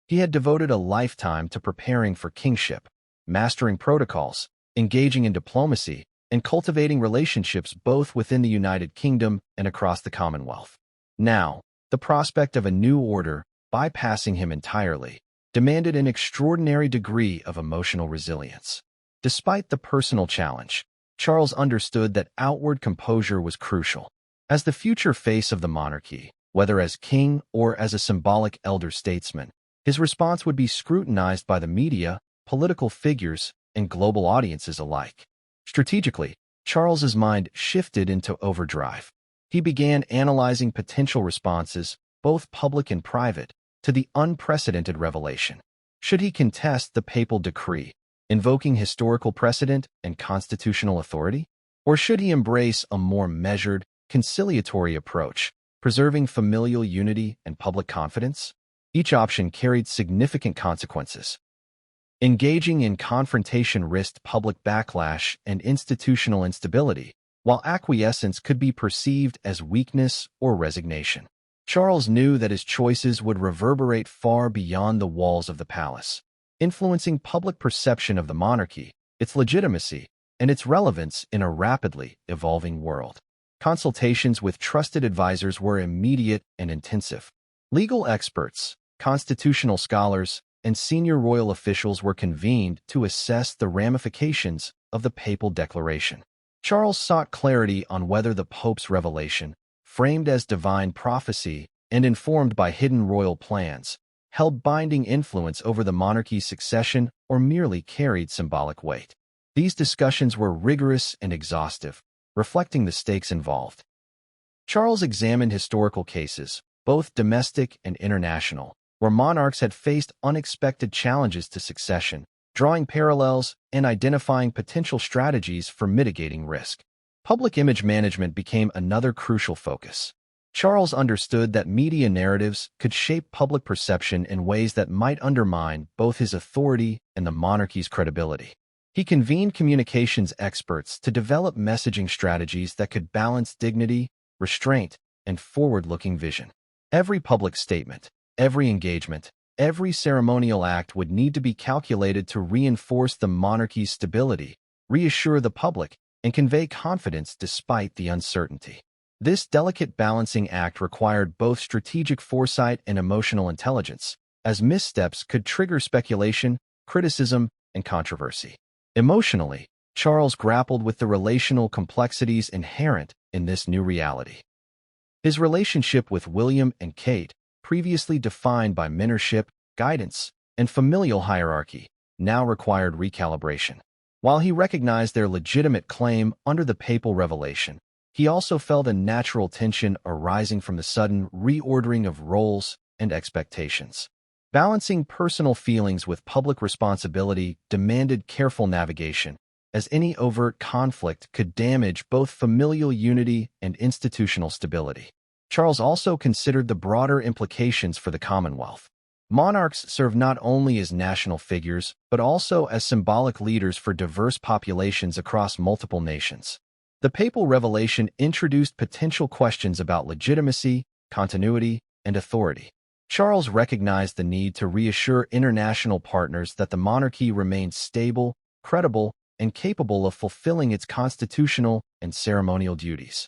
He had devoted a lifetime to preparing for kingship, mastering protocols, engaging in diplomacy, and cultivating relationships both within the United Kingdom and across the Commonwealth. Now, the prospect of a new order, bypassing him entirely, demanded an extraordinary degree of emotional resilience. Despite the personal challenge, Charles understood that outward composure was crucial. As the future face of the monarchy, whether as king or as a symbolic elder statesman, his response would be scrutinized by the media, political figures, and global audiences alike. Strategically, Charles's mind shifted into overdrive. He began analyzing potential responses, both public and private, to the unprecedented revelation. Should he contest the papal decree, invoking historical precedent and constitutional authority? Or should he embrace a more measured, conciliatory approach, preserving familial unity and public confidence? Each option carried significant consequences. Engaging in confrontation risked public backlash and institutional instability, while acquiescence could be perceived as weakness or resignation. Charles knew that his choices would reverberate far beyond the walls of the palace, influencing public perception of the monarchy, its legitimacy, and its relevance in a rapidly evolving world. Consultations with trusted advisors were immediate and intensive. Legal experts, constitutional scholars, and senior royal officials were convened to assess the ramifications of the papal declaration. Charles sought clarity on whether the Pope's revelation, framed as divine prophecy and informed by hidden royal plans, held binding influence over the monarchy's succession or merely carried symbolic weight. These discussions were rigorous and exhaustive, reflecting the stakes involved. Charles examined historical cases, both domestic and international, where monarchs had faced unexpected challenges to succession, drawing parallels and identifying potential strategies for mitigating risk. Public image management became another crucial focus. Charles understood that media narratives could shape public perception in ways that might undermine both his authority and the monarchy's credibility. He convened communications experts to develop messaging strategies that could balance dignity, restraint, and forward-looking vision. Every public statement, every engagement, every ceremonial act would need to be calculated to reinforce the monarchy's stability, reassure the public, and convey confidence despite the uncertainty. This delicate balancing act required both strategic foresight and emotional intelligence, as missteps could trigger speculation, criticism, and controversy. Emotionally, Charles grappled with the relational complexities inherent in this new reality. His relationship with William and Kate, previously defined by mentorship, guidance, and familial hierarchy, now required recalibration. While he recognized their legitimate claim under the papal revelation, he also felt a natural tension arising from the sudden reordering of roles and expectations. Balancing personal feelings with public responsibility demanded careful navigation, as any overt conflict could damage both familial unity and institutional stability. Charles also considered the broader implications for the Commonwealth. Monarchs serve not only as national figures, but also as symbolic leaders for diverse populations across multiple nations. The papal revelation introduced potential questions about legitimacy, continuity, and authority. Charles recognized the need to reassure international partners that the monarchy remained stable, credible, and capable of fulfilling its constitutional and ceremonial duties.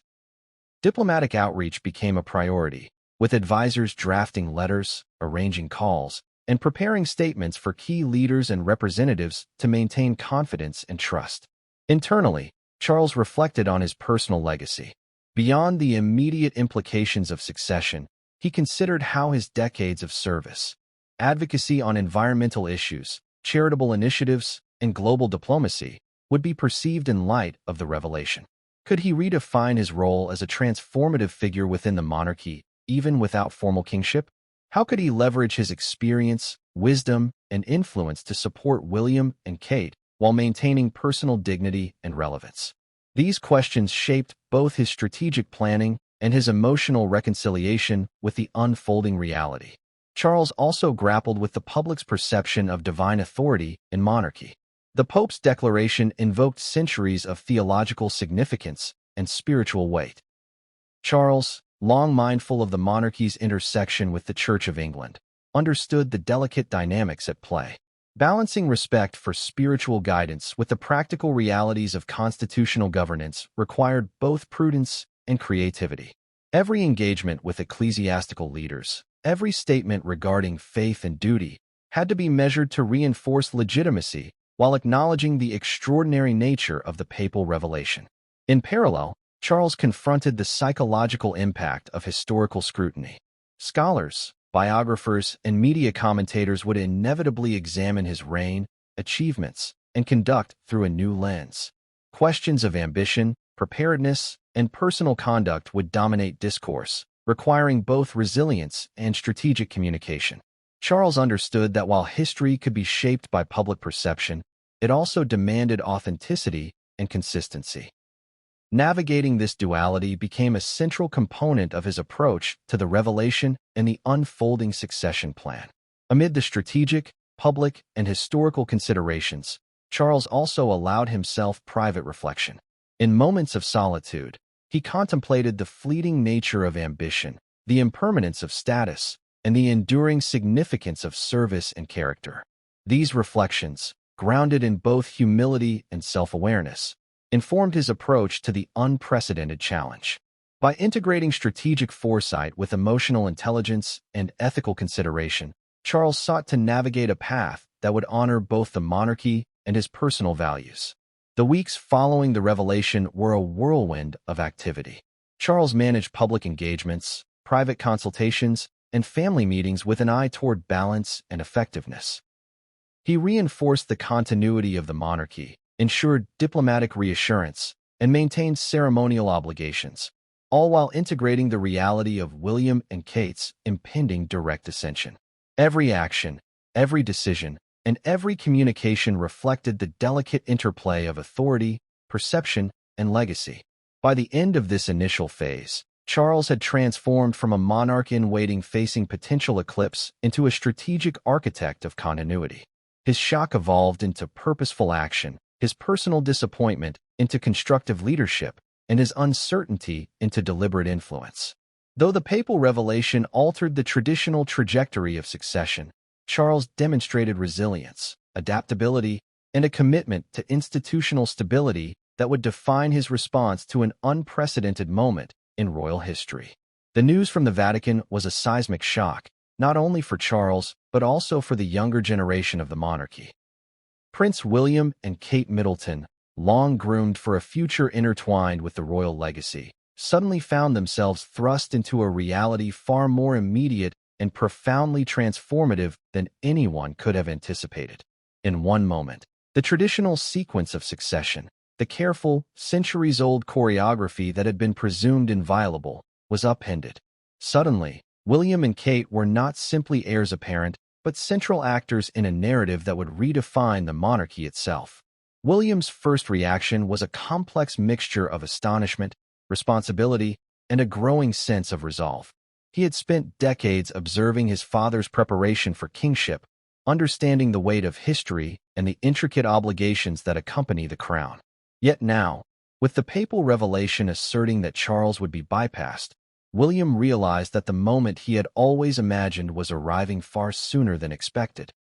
Diplomatic outreach became a priority, with advisors drafting letters, arranging calls, and preparing statements for key leaders and representatives to maintain confidence and trust. Internally, Charles reflected on his personal legacy. Beyond the immediate implications of succession, he considered how his decades of service, advocacy on environmental issues, charitable initiatives, and global diplomacy would be perceived in light of the revelation. Could he redefine his role as a transformative figure within the monarchy, even without formal kingship? How could he leverage his experience, wisdom, and influence to support William and Kate while maintaining personal dignity and relevance? These questions shaped both his strategic planning and his emotional reconciliation with the unfolding reality. Charles also grappled with the public's perception of divine authority in monarchy. The Pope's declaration invoked centuries of theological significance and spiritual weight. Charles, long mindful of the monarchy's intersection with the Church of England, understood the delicate dynamics at play. Balancing respect for spiritual guidance with the practical realities of constitutional governance required both prudence and creativity. Every engagement with ecclesiastical leaders, every statement regarding faith and duty, had to be measured to reinforce legitimacy while acknowledging the extraordinary nature of the papal revelation. In parallel, Charles confronted the psychological impact of historical scrutiny. Scholars, biographers, and media commentators would inevitably examine his reign, achievements, and conduct through a new lens. Questions of ambition, preparedness, and personal conduct would dominate discourse, requiring both resilience and strategic communication. Charles understood that while history could be shaped by public perception, it also demanded authenticity and consistency. Navigating this duality became a central component of his approach to the revelation and the unfolding succession plan. Amid the strategic, public, and historical considerations, Charles also allowed himself private reflection. In moments of solitude, he contemplated the fleeting nature of ambition, the impermanence of status, and the enduring significance of service and character. These reflections, grounded in both humility and self-awareness, informed his approach to the unprecedented challenge. By integrating strategic foresight with emotional intelligence and ethical consideration, Charles sought to navigate a path that would honor both the monarchy and his personal values. The weeks following the revelation were a whirlwind of activity. Charles managed public engagements, private consultations, and family meetings with an eye toward balance and effectiveness. He reinforced the continuity of the monarchy, ensured diplomatic reassurance, and maintained ceremonial obligations, all while integrating the reality of William and Kate's impending direct ascension. Every action, every decision, and every communication reflected the delicate interplay of authority, perception, and legacy. By the end of this initial phase, Charles had transformed from a monarch in waiting facing potential eclipse into a strategic architect of continuity. His shock evolved into purposeful action, his personal disappointment into constructive leadership, and his uncertainty into deliberate influence. Though the papal revelation altered the traditional trajectory of succession, Charles demonstrated resilience, adaptability, and a commitment to institutional stability that would define his response to an unprecedented moment in royal history. The news from the Vatican was a seismic shock, not only for Charles, but also for the younger generation of the monarchy. Prince William and Kate Middleton, long groomed for a future intertwined with the royal legacy, suddenly found themselves thrust into a reality far more immediate and profoundly transformative than anyone could have anticipated. In one moment, the traditional sequence of succession, the careful, centuries-old choreography that had been presumed inviolable, was upended. Suddenly, William and Kate were not simply heirs apparent, but central actors in a narrative that would redefine the monarchy itself. William's first reaction was a complex mixture of astonishment, responsibility, and a growing sense of resolve. He had spent decades observing his father's preparation for kingship, understanding the weight of history and the intricate obligations that accompany the crown. Yet now, with the papal revelation asserting that Charles would be bypassed, William realized that the moment he had always imagined was arriving far sooner than expected,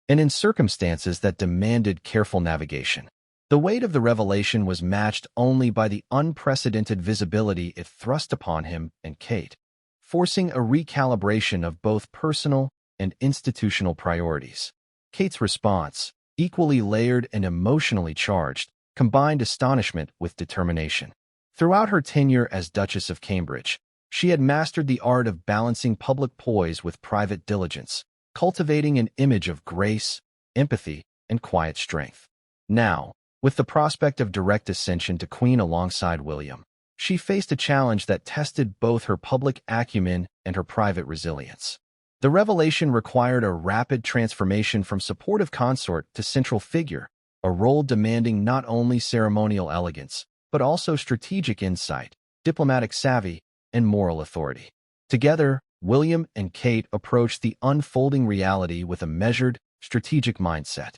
and in circumstances that demanded careful navigation. The weight of the revelation was matched only by the unprecedented visibility it thrust upon him and Kate, forcing a recalibration of both personal and institutional priorities. Kate's response, equally layered and emotionally charged, combined astonishment with determination. Throughout her tenure as Duchess of Cambridge, she had mastered the art of balancing public poise with private diligence, cultivating an image of grace, empathy, and quiet strength. Now, with the prospect of direct ascension to Queen alongside William, she faced a challenge that tested both her public acumen and her private resilience. The revelation required a rapid transformation from supportive consort to central figure, a role demanding not only ceremonial elegance, but also strategic insight, diplomatic savvy, and moral authority. Together, William and Kate approached the unfolding reality with a measured, strategic mindset.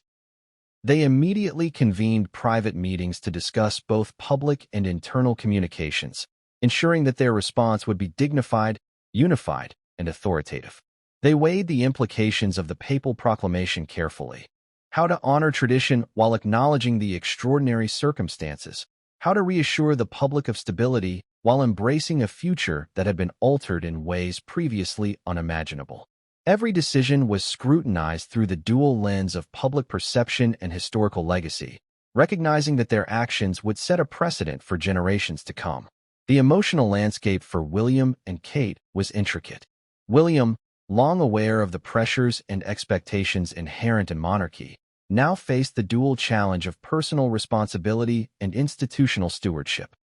They immediately convened private meetings to discuss both public and internal communications, ensuring that their response would be dignified, unified, and authoritative. They weighed the implications of the papal proclamation carefully. How to honor tradition while acknowledging the extraordinary circumstances. How to reassure the public of stability while embracing a future that had been altered in ways previously unimaginable. Every decision was scrutinized through the dual lens of public perception and historical legacy, recognizing that their actions would set a precedent for generations to come. The emotional landscape for William and Kate was intricate. William, long aware of the pressures and expectations inherent in monarchy, now faced the dual challenge of personal responsibility and institutional stewardship.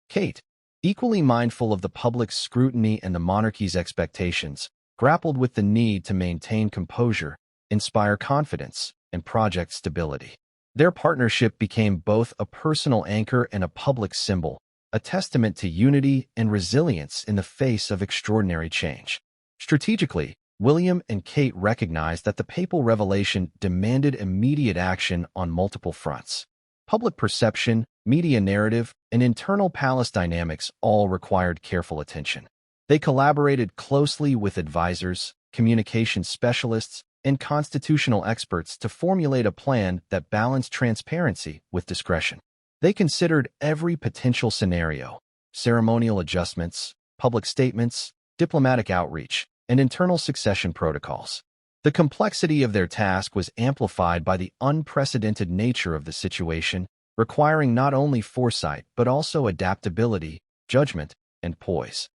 Kate, equally mindful of the public's scrutiny and the monarchy's expectations, grappled with the need to maintain composure, inspire confidence, and project stability. Their partnership became both a personal anchor and a public symbol, a testament to unity and resilience in the face of extraordinary change. Strategically, William and Kate recognized that the papal revelation demanded immediate action on multiple fronts. Public perception, media narrative, and internal palace dynamics all required careful attention. They collaborated closely with advisors, communication specialists, and constitutional experts to formulate a plan that balanced transparency with discretion. They considered every potential scenario: ceremonial adjustments, public statements, diplomatic outreach, and internal succession protocols. The complexity of their task was amplified by the unprecedented nature of the situation, requiring not only foresight but also adaptability, judgment, and poise.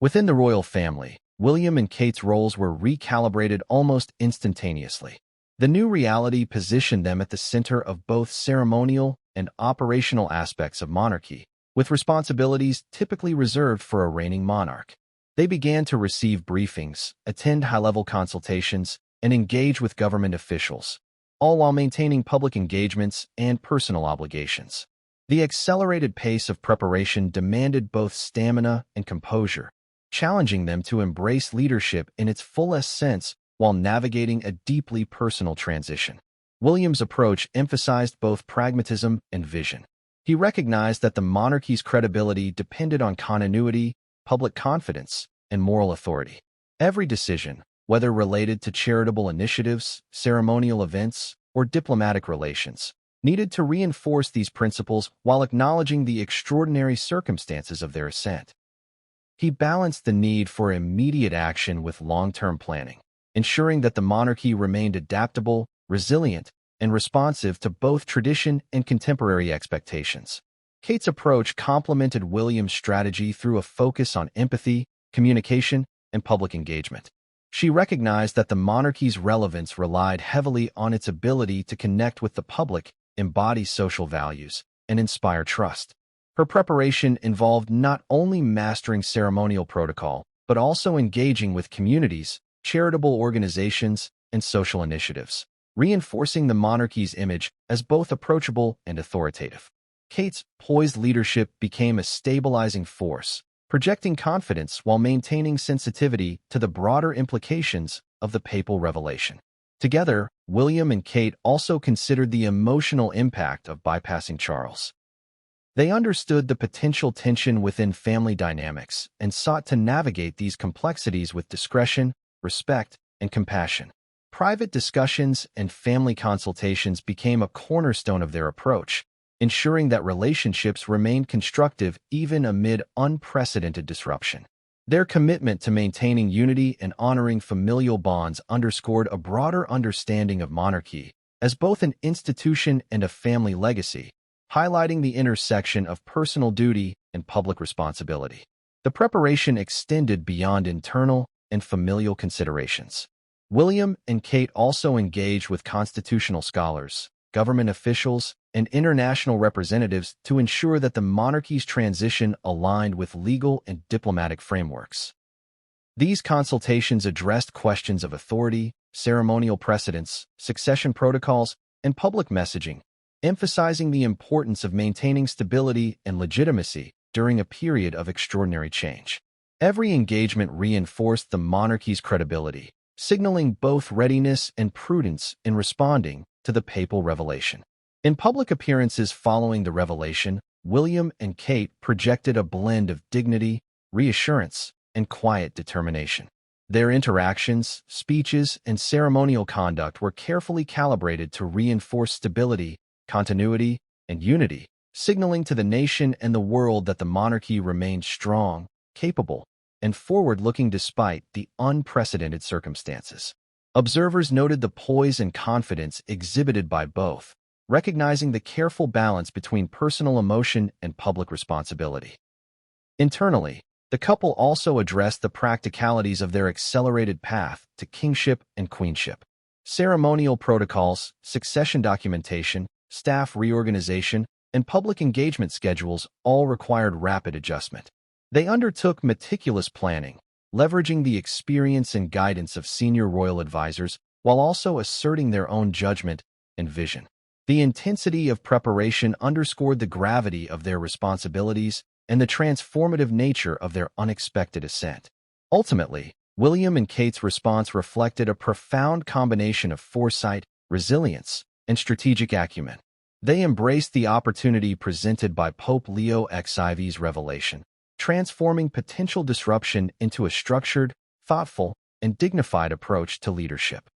Within the royal family, William and Kate's roles were recalibrated almost instantaneously. The new reality positioned them at the center of both ceremonial and operational aspects of monarchy, with responsibilities typically reserved for a reigning monarch. They began to receive briefings, attend high-level consultations, and engage with government officials, all while maintaining public engagements and personal obligations. The accelerated pace of preparation demanded both stamina and composure, challenging them to embrace leadership in its fullest sense while navigating a deeply personal transition. William's approach emphasized both pragmatism and vision. He recognized that the monarchy's credibility depended on continuity, public confidence, and moral authority. Every decision, whether related to charitable initiatives, ceremonial events, or diplomatic relations, needed to reinforce these principles while acknowledging the extraordinary circumstances of their ascent. He balanced the need for immediate action with long-term planning, ensuring that the monarchy remained adaptable, resilient, and responsive to both tradition and contemporary expectations. Kate's approach complemented William's strategy through a focus on empathy, communication, and public engagement. She recognized that the monarchy's relevance relied heavily on its ability to connect with the public, embody social values, and inspire trust. Her preparation involved not only mastering ceremonial protocol, but also engaging with communities, charitable organizations, and social initiatives, reinforcing the monarchy's image as both approachable and authoritative. Kate's poised leadership became a stabilizing force, projecting confidence while maintaining sensitivity to the broader implications of the papal revelation. Together, William and Kate also considered the emotional impact of bypassing Charles. They understood the potential tension within family dynamics and sought to navigate these complexities with discretion, respect, and compassion. Private discussions and family consultations became a cornerstone of their approach, ensuring that relationships remained constructive even amid unprecedented disruption. Their commitment to maintaining unity and honoring familial bonds underscored a broader understanding of monarchy as both an institution and a family legacy, highlighting the intersection of personal duty and public responsibility. The preparation extended beyond internal and familial considerations. William and Kate also engaged with constitutional scholars, government officials, and international representatives to ensure that the monarchy's transition aligned with legal and diplomatic frameworks. These consultations addressed questions of authority, ceremonial precedents, succession protocols, and public messaging, emphasizing the importance of maintaining stability and legitimacy during a period of extraordinary change. Every engagement reinforced the monarchy's credibility, signaling both readiness and prudence in responding to the papal revelation. In public appearances following the revelation, William and Kate projected a blend of dignity, reassurance, and quiet determination. Their interactions, speeches, and ceremonial conduct were carefully calibrated to reinforce stability, continuity, and unity, signaling to the nation and the world that the monarchy remained strong, capable, and forward-looking despite the unprecedented circumstances. Observers noted the poise and confidence exhibited by both, recognizing the careful balance between personal emotion and public responsibility. Internally, the couple also addressed the practicalities of their accelerated path to kingship and queenship. Ceremonial protocols, succession documentation, staff reorganization, and public engagement schedules all required rapid adjustment. They undertook meticulous planning, leveraging the experience and guidance of senior royal advisors while also asserting their own judgment and vision. The intensity of preparation underscored the gravity of their responsibilities and the transformative nature of their unexpected ascent. Ultimately, William and Kate's response reflected a profound combination of foresight, resilience, and strategic acumen. They embraced the opportunity presented by Pope Leo XIV's revelation, transforming potential disruption into a structured, thoughtful, and dignified approach to leadership.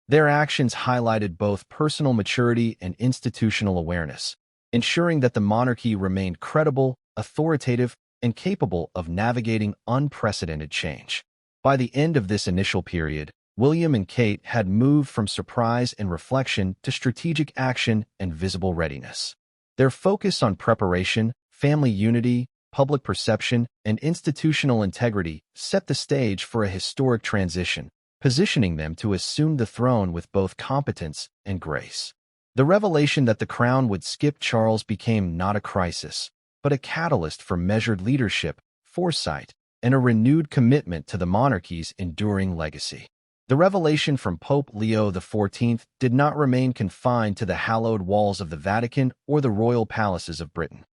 Their actions highlighted both personal maturity and institutional awareness, ensuring that the monarchy remained credible, authoritative, and capable of navigating unprecedented change. By the end of this initial period, William and Kate had moved from surprise and reflection to strategic action and visible readiness. Their focus on preparation, family unity, public perception, and institutional integrity set the stage for a historic transition, positioning them to assume the throne with both competence and grace. The revelation that the crown would skip Charles became not a crisis, but a catalyst for measured leadership, foresight, and a renewed commitment to the monarchy's enduring legacy. The revelation from Pope Leo XIV did not remain confined to the hallowed walls of the Vatican or the royal palaces of Britain.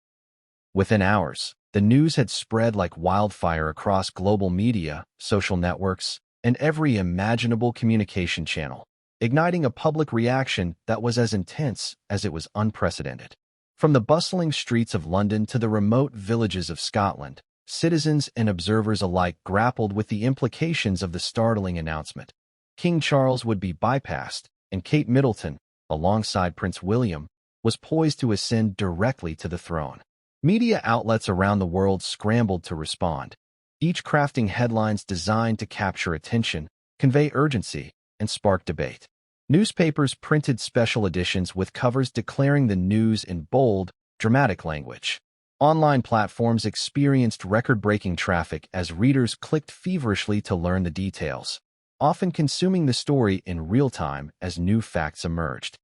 Within hours, the news had spread like wildfire across global media, social networks, and every imaginable communication channel, igniting a public reaction that was as intense as it was unprecedented. From the bustling streets of London to the remote villages of Scotland, citizens and observers alike grappled with the implications of the startling announcement. King Charles would be bypassed, and Kate Middleton, alongside Prince William, was poised to ascend directly to the throne. Media outlets around the world scrambled to respond, each crafting headlines designed to capture attention, convey urgency, and spark debate. Newspapers printed special editions with covers declaring the news in bold, dramatic language. Online platforms experienced record-breaking traffic as readers clicked feverishly to learn the details, often consuming the story in real time as new facts emerged.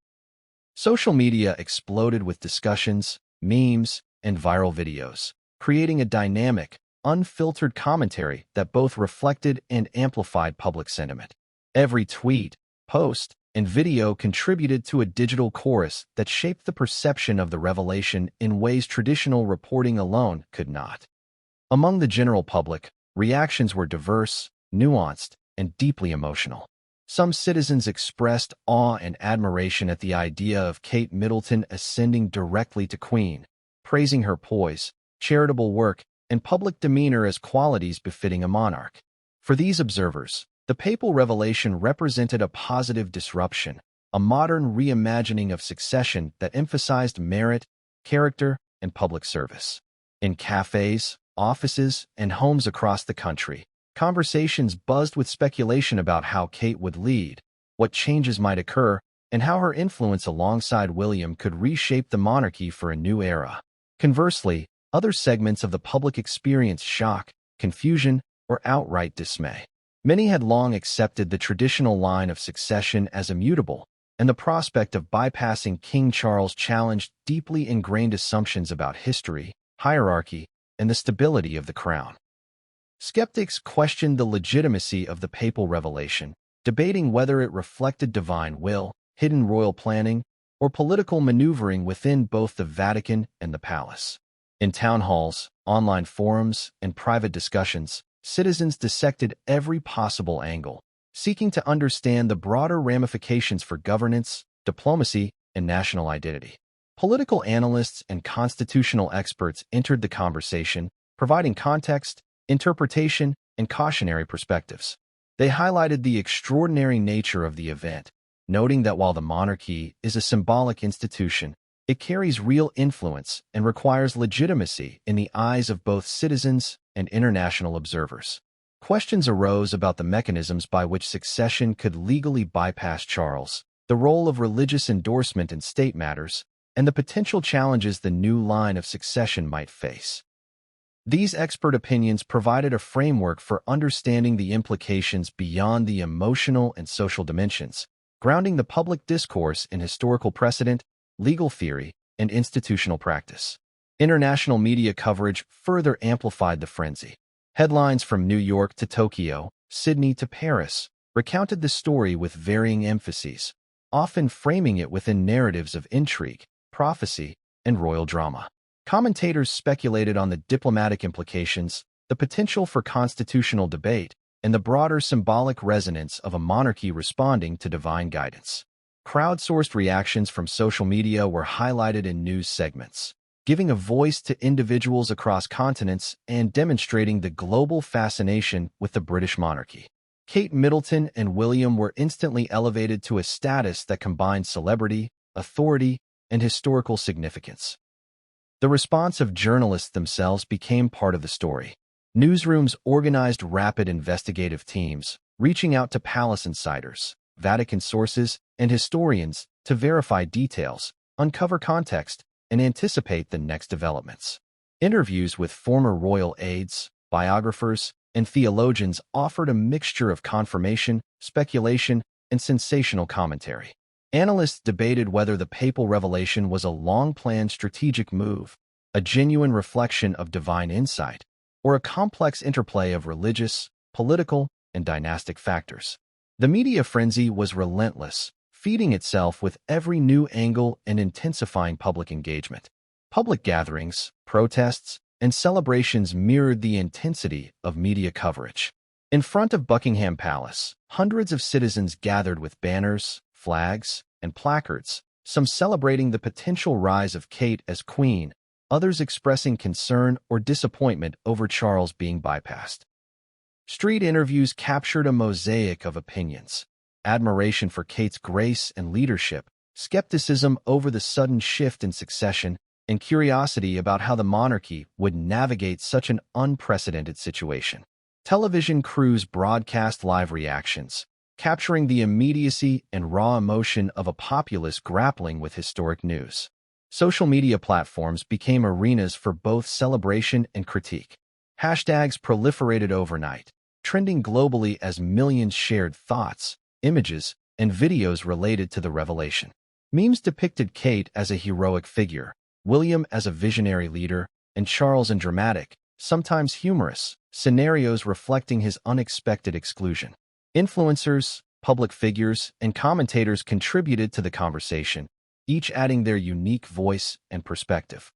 Social media exploded with discussions, memes, and viral videos, creating a dynamic, unfiltered commentary that both reflected and amplified public sentiment. Every tweet, post, and video contributed to a digital chorus that shaped the perception of the revelation in ways traditional reporting alone could not. Among the general public, reactions were diverse, nuanced, and deeply emotional. Some citizens expressed awe and admiration at the idea of Kate Middleton ascending directly to Queen, praising her poise, charitable work, and public demeanor as qualities befitting a monarch. For these observers, the papal revelation represented a positive disruption, a modern reimagining of succession that emphasized merit, character, and public service. In cafes, offices, and homes across the country, conversations buzzed with speculation about how Kate would lead, what changes might occur, and how her influence alongside William could reshape the monarchy for a new era. Conversely, other segments of the public experienced shock, confusion, or outright dismay. Many had long accepted the traditional line of succession as immutable, and the prospect of bypassing King Charles challenged deeply ingrained assumptions about history, hierarchy, and the stability of the crown. Skeptics questioned the legitimacy of the papal revelation, debating whether it reflected divine will, hidden royal planning, or political maneuvering within both the Vatican and the palace. In town halls, online forums, and private discussions, citizens dissected every possible angle, seeking to understand the broader ramifications for governance, diplomacy, and national identity. Political analysts and constitutional experts entered the conversation, providing context, interpretation, and cautionary perspectives. They highlighted the extraordinary nature of the event, noting that while the monarchy is a symbolic institution, it carries real influence and requires legitimacy in the eyes of both citizens and international observers. Questions arose about the mechanisms by which succession could legally bypass Charles, the role of religious endorsement in state matters, and the potential challenges the new line of succession might face. These expert opinions provided a framework for understanding the implications beyond the emotional and social dimensions, grounding the public discourse in historical precedent, legal theory, and institutional practice. International media coverage further amplified the frenzy. Headlines from New York to Tokyo, Sydney to Paris recounted the story with varying emphases, often framing it within narratives of intrigue, prophecy, and royal drama. Commentators speculated on the diplomatic implications, the potential for constitutional debate, and the broader symbolic resonance of a monarchy responding to divine guidance. Crowdsourced reactions from social media were highlighted in news segments, giving a voice to individuals across continents and demonstrating the global fascination with the British monarchy. Kate Middleton and William were instantly elevated to a status that combined celebrity, authority, and historical significance. The response of journalists themselves became part of the story. Newsrooms organized rapid investigative teams, reaching out to palace insiders, Vatican sources, and historians to verify details, uncover context, and anticipate the next developments. Interviews with former royal aides, biographers, and theologians offered a mixture of confirmation, speculation, and sensational commentary. Analysts debated whether the papal revelation was a long-planned strategic move, a genuine reflection of divine insight, or a complex interplay of religious, political, and dynastic factors. The media frenzy was relentless, feeding itself with every new angle and intensifying public engagement. Public gatherings, protests, and celebrations mirrored the intensity of media coverage. In front of Buckingham Palace, hundreds of citizens gathered with banners, flags, and placards, some celebrating the potential rise of Kate as queen, others expressing concern or disappointment over Charles being bypassed. Street interviews captured a mosaic of opinions: admiration for Kate's grace and leadership, skepticism over the sudden shift in succession, and curiosity about how the monarchy would navigate such an unprecedented situation. Television crews broadcast live reactions, capturing the immediacy and raw emotion of a populace grappling with historic news. Social media platforms became arenas for both celebration and critique. Hashtags proliferated overnight, trending globally as millions shared thoughts, images, and videos related to the revelation. Memes depicted Kate as a heroic figure, William as a visionary leader, and Charles in dramatic, sometimes humorous, scenarios reflecting his unexpected exclusion. Influencers, public figures, and commentators contributed to the conversation, each adding their unique voice and perspective.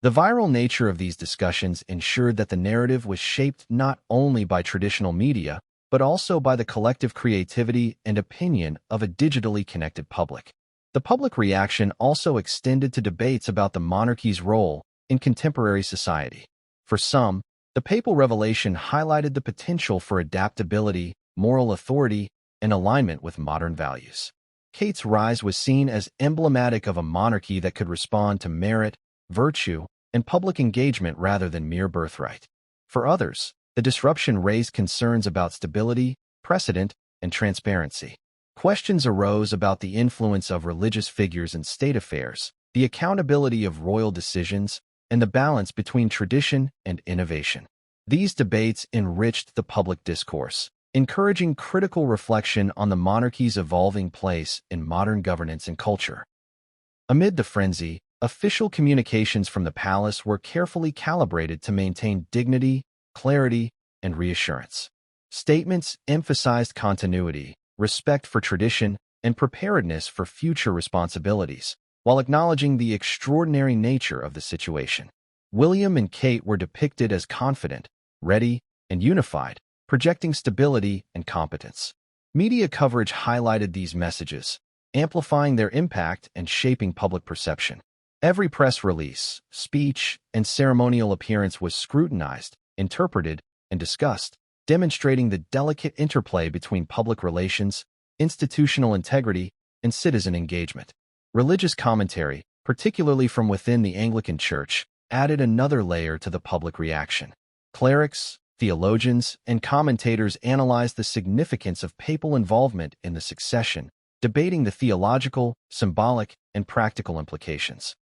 The viral nature of these discussions ensured that the narrative was shaped not only by traditional media, but also by the collective creativity and opinion of a digitally connected public. The public reaction also extended to debates about the monarchy's role in contemporary society. For some, the papal revelation highlighted the potential for adaptability, moral authority, and alignment with modern values. Kate's rise was seen as emblematic of a monarchy that could respond to merit, virtue, and public engagement rather than mere birthright. For others, the disruption raised concerns about stability, precedent, and transparency. Questions arose about the influence of religious figures in state affairs, the accountability of royal decisions, and the balance between tradition and innovation. These debates enriched the public discourse, encouraging critical reflection on the monarchy's evolving place in modern governance and culture. Amid the frenzy, official communications from the palace were carefully calibrated to maintain dignity, clarity, and reassurance. Statements emphasized continuity, respect for tradition, and preparedness for future responsibilities, while acknowledging the extraordinary nature of the situation. William and Kate were depicted as confident, ready, and unified, projecting stability and competence. Media coverage highlighted these messages, amplifying their impact and shaping public perception. Every press release, speech, and ceremonial appearance was scrutinized, interpreted, and discussed, demonstrating the delicate interplay between public relations, institutional integrity, and citizen engagement. Religious commentary, particularly from within the Anglican Church, added another layer to the public reaction. Clerics, theologians, and commentators analyzed the significance of papal involvement in the succession, debating the theological, symbolic, and practical implications.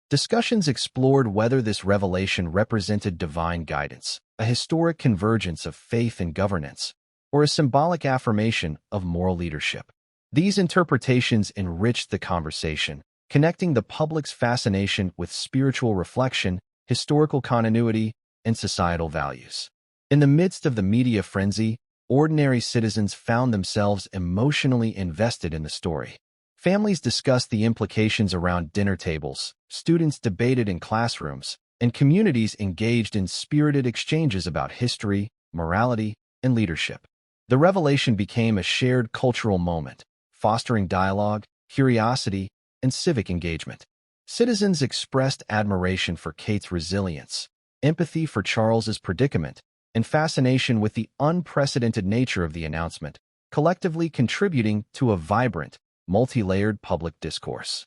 Discussions explored whether this revelation represented divine guidance, a historic convergence of faith and governance, or a symbolic affirmation of moral leadership. These interpretations enriched the conversation, connecting the public's fascination with spiritual reflection, historical continuity, and societal values. In the midst of the media frenzy, ordinary citizens found themselves emotionally invested in the story. Families discussed the implications around dinner tables, students debated in classrooms, and communities engaged in spirited exchanges about history, morality, and leadership. The revelation became a shared cultural moment, fostering dialogue, curiosity, and civic engagement. Citizens expressed admiration for Kate's resilience, empathy for Charles's predicament, and fascination with the unprecedented nature of the announcement, collectively contributing to a vibrant, multi-layered public discourse.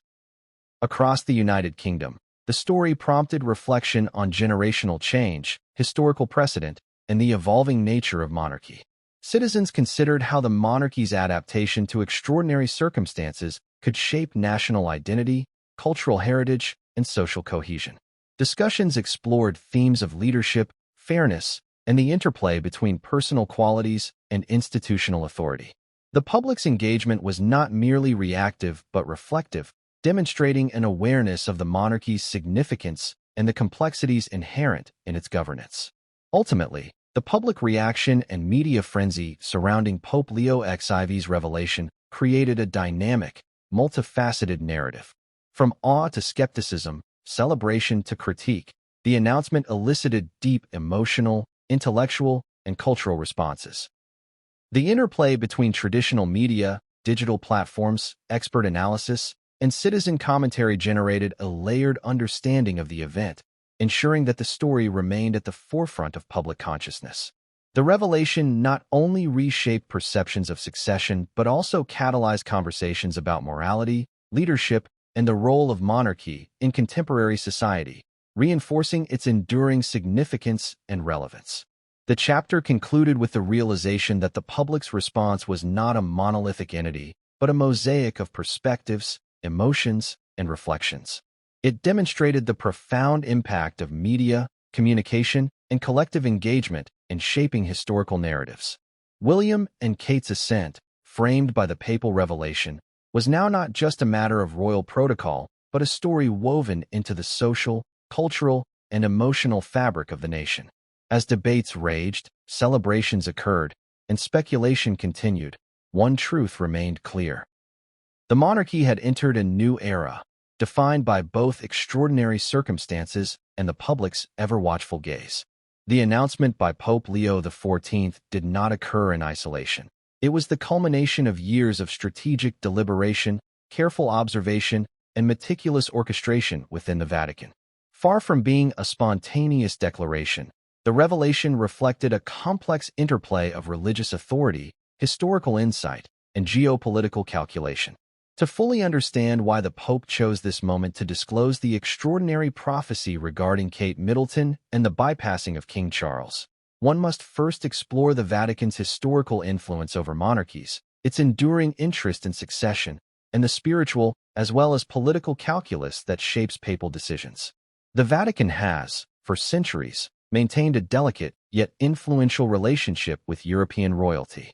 Across the United Kingdom, the story prompted reflection on generational change, historical precedent, and the evolving nature of monarchy. Citizens considered how the monarchy's adaptation to extraordinary circumstances could shape national identity, cultural heritage, and social cohesion. Discussions explored themes of leadership, fairness, and the interplay between personal qualities and institutional authority. The public's engagement was not merely reactive but reflective, demonstrating an awareness of the monarchy's significance and the complexities inherent in its governance. Ultimately, the public reaction and media frenzy surrounding Pope Leo XIV's revelation created a dynamic, multifaceted narrative. From awe to skepticism, celebration to critique, the announcement elicited deep emotional, intellectual, and cultural responses. The interplay between traditional media, digital platforms, expert analysis, and citizen commentary generated a layered understanding of the event, ensuring that the story remained at the forefront of public consciousness. The revelation not only reshaped perceptions of succession but also catalyzed conversations about morality, leadership, and the role of monarchy in contemporary society, reinforcing its enduring significance and relevance. The chapter concluded with the realization that the public's response was not a monolithic entity, but a mosaic of perspectives, emotions, and reflections. It demonstrated the profound impact of media, communication, and collective engagement in shaping historical narratives. William and Kate's ascent, framed by the papal revelation, was now not just a matter of royal protocol, but a story woven into the social, cultural, and emotional fabric of the nation. As debates raged, celebrations occurred, and speculation continued, one truth remained clear. The monarchy had entered a new era, defined by both extraordinary circumstances and the public's ever-watchful gaze. The announcement by Pope Leo XIV did not occur in isolation. It was the culmination of years of strategic deliberation, careful observation, and meticulous orchestration within the Vatican. Far from being a spontaneous declaration, the revelation reflected a complex interplay of religious authority, historical insight, and geopolitical calculation. To fully understand why the Pope chose this moment to disclose the extraordinary prophecy regarding Kate Middleton and the bypassing of King Charles, one must first explore the Vatican's historical influence over monarchies, its enduring interest in succession, and the spiritual as well as political calculus that shapes papal decisions. The Vatican has, for centuries, maintained a delicate yet influential relationship with European royalty.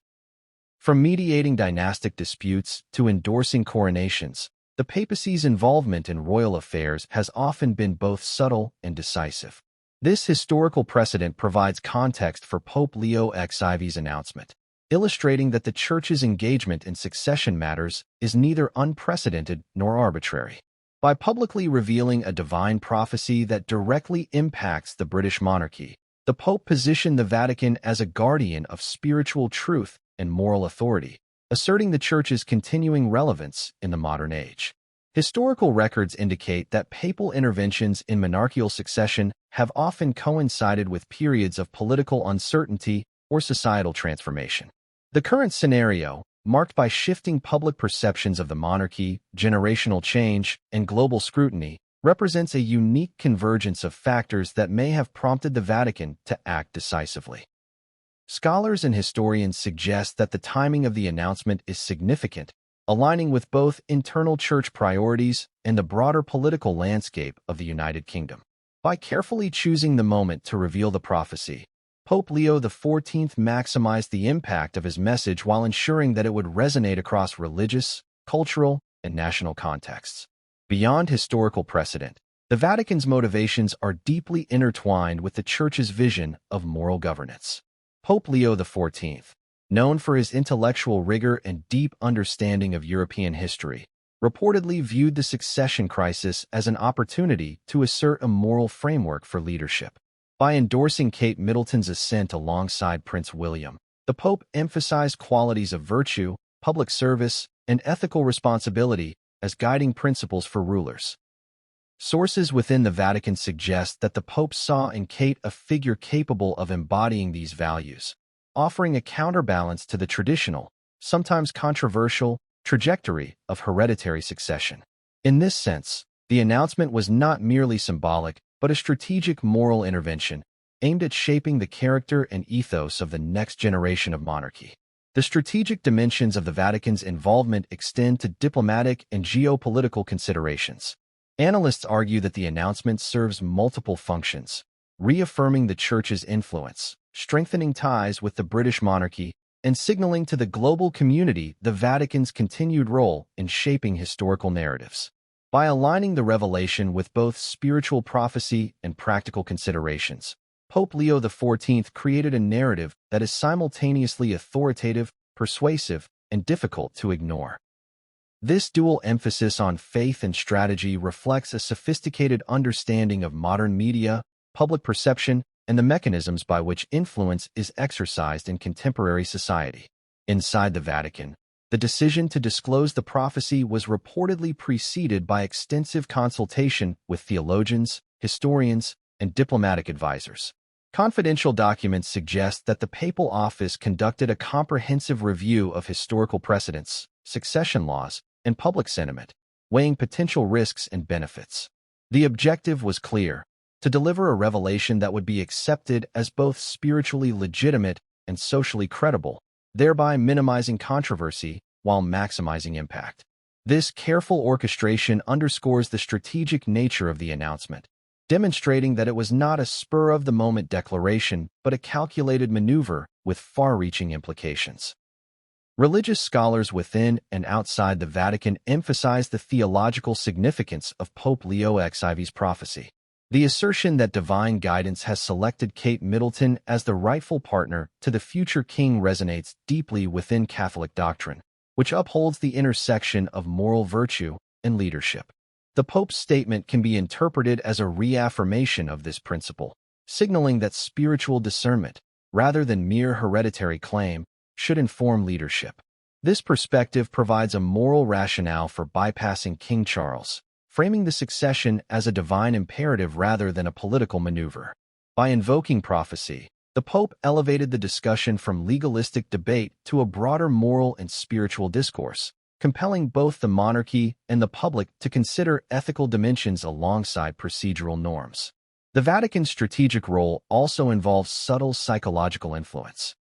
From mediating dynastic disputes to endorsing coronations, the papacy's involvement in royal affairs has often been both subtle and decisive. This historical precedent provides context for Pope Leo XIV's announcement, illustrating that the Church's engagement in succession matters is neither unprecedented nor arbitrary. By publicly revealing a divine prophecy that directly impacts the British monarchy, the Pope positioned the Vatican as a guardian of spiritual truth and moral authority, asserting the Church's continuing relevance in the modern age. Historical records indicate that papal interventions in monarchical succession have often coincided with periods of political uncertainty or societal transformation. The current scenario, marked by shifting public perceptions of the monarchy, generational change, and global scrutiny, represents a unique convergence of factors that may have prompted the Vatican to act decisively. Scholars and historians suggest that the timing of the announcement is significant, aligning with both internal church priorities and the broader political landscape of the United Kingdom. By carefully choosing the moment to reveal the prophecy, Pope Leo XIV maximized the impact of his message while ensuring that it would resonate across religious, cultural, and national contexts. Beyond historical precedent, the Vatican's motivations are deeply intertwined with the Church's vision of moral governance. Pope Leo XIV, known for his intellectual rigor and deep understanding of European history, reportedly viewed the succession crisis as an opportunity to assert a moral framework for leadership. By endorsing Kate Middleton's ascent alongside Prince William, the Pope emphasized qualities of virtue, public service, and ethical responsibility as guiding principles for rulers. Sources within the Vatican suggest that the Pope saw in Kate a figure capable of embodying these values, offering a counterbalance to the traditional, sometimes controversial, trajectory of hereditary succession. In this sense, the announcement was not merely symbolic, but a strategic moral intervention aimed at shaping the character and ethos of the next generation of monarchy. The strategic dimensions of the Vatican's involvement extend to diplomatic and geopolitical considerations. Analysts argue that the announcement serves multiple functions, reaffirming the Church's influence, strengthening ties with the British monarchy, and signaling to the global community the Vatican's continued role in shaping historical narratives. By aligning the revelation with both spiritual prophecy and practical considerations, Pope Leo XIV created a narrative that is simultaneously authoritative, persuasive, and difficult to ignore. This dual emphasis on faith and strategy reflects a sophisticated understanding of modern media, public perception, and the mechanisms by which influence is exercised in contemporary society. Inside the Vatican, the decision to disclose the prophecy was reportedly preceded by extensive consultation with theologians, historians, and diplomatic advisors. Confidential documents suggest that the papal office conducted a comprehensive review of historical precedents, succession laws, and public sentiment, weighing potential risks and benefits. The objective was clear: to deliver a revelation that would be accepted as both spiritually legitimate and socially credible, thereby minimizing controversy while maximizing impact. This careful orchestration underscores the strategic nature of the announcement, demonstrating that it was not a spur-of-the-moment declaration, but a calculated maneuver with far-reaching implications. Religious scholars within and outside the Vatican emphasize the theological significance of Pope Leo XIV's prophecy. The assertion that divine guidance has selected Kate Middleton as the rightful partner to the future king resonates deeply within Catholic doctrine, which upholds the intersection of moral virtue and leadership. The Pope's statement can be interpreted as a reaffirmation of this principle, signaling that spiritual discernment, rather than mere hereditary claim, should inform leadership. This perspective provides a moral rationale for bypassing King Charles, framing the succession as a divine imperative rather than a political maneuver. By invoking prophecy, the Pope elevated the discussion from legalistic debate to a broader moral and spiritual discourse, compelling both the monarchy and the public to consider ethical dimensions alongside procedural norms. The Vatican's strategic role also involves subtle psychological influence.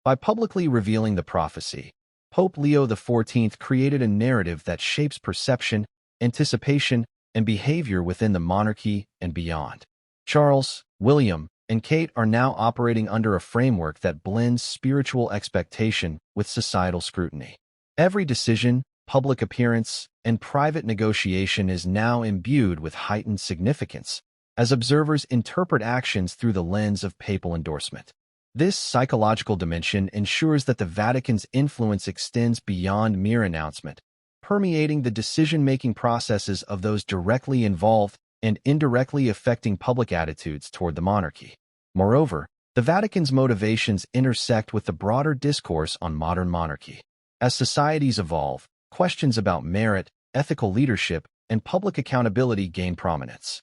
By publicly revealing the prophecy, Pope Leo XIV created a narrative that shapes perception, anticipation, and behavior within the monarchy and beyond. Charles, William, and Kate are now operating under a framework that blends spiritual expectation with societal scrutiny. Every decision, public appearance, and private negotiation is now imbued with heightened significance, as observers interpret actions through the lens of papal endorsement. This psychological dimension ensures that the Vatican's influence extends beyond mere announcement, permeating the decision-making processes of those directly involved and indirectly affecting public attitudes toward the monarchy. Moreover, the Vatican's motivations intersect with the broader discourse on modern monarchy. As societies evolve, questions about merit, ethical leadership, and public accountability gain prominence.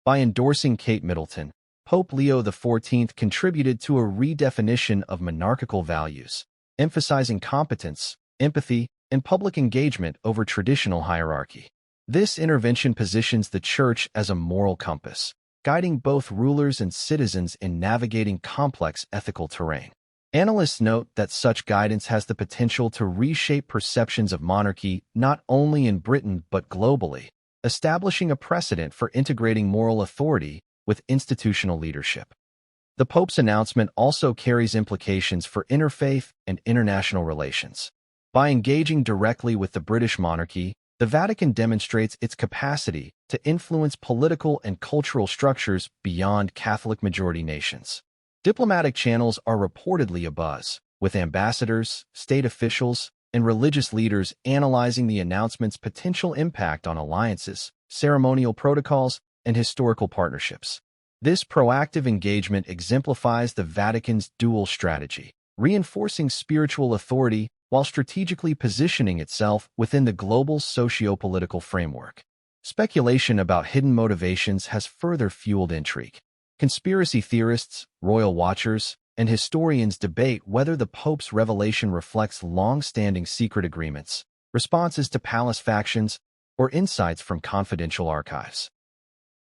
By endorsing Kate Middleton, Pope Leo XIV contributed to a redefinition of monarchical values, emphasizing competence, empathy, and public engagement over traditional hierarchy. This intervention positions the Church as a moral compass, guiding both rulers and citizens in navigating complex ethical terrain. Analysts note that such guidance has the potential to reshape perceptions of monarchy not only in Britain but globally, establishing a precedent for integrating moral authority with institutional leadership. The Pope's announcement also carries implications for interfaith and international relations. By engaging directly with the British monarchy, the Vatican demonstrates its capacity to influence political and cultural structures beyond Catholic-majority nations. Diplomatic channels are reportedly abuzz, with ambassadors, state officials, and religious leaders analyzing the announcement's potential impact on alliances, ceremonial protocols, and historical partnerships. This proactive engagement exemplifies the Vatican's dual strategy, reinforcing spiritual authority while strategically positioning itself within the global socio-political framework. Speculation about hidden motivations has further fueled intrigue. Conspiracy theorists, royal watchers, and historians debate whether the Pope's revelation reflects long-standing secret agreements, responses to palace factions, or insights from confidential archives.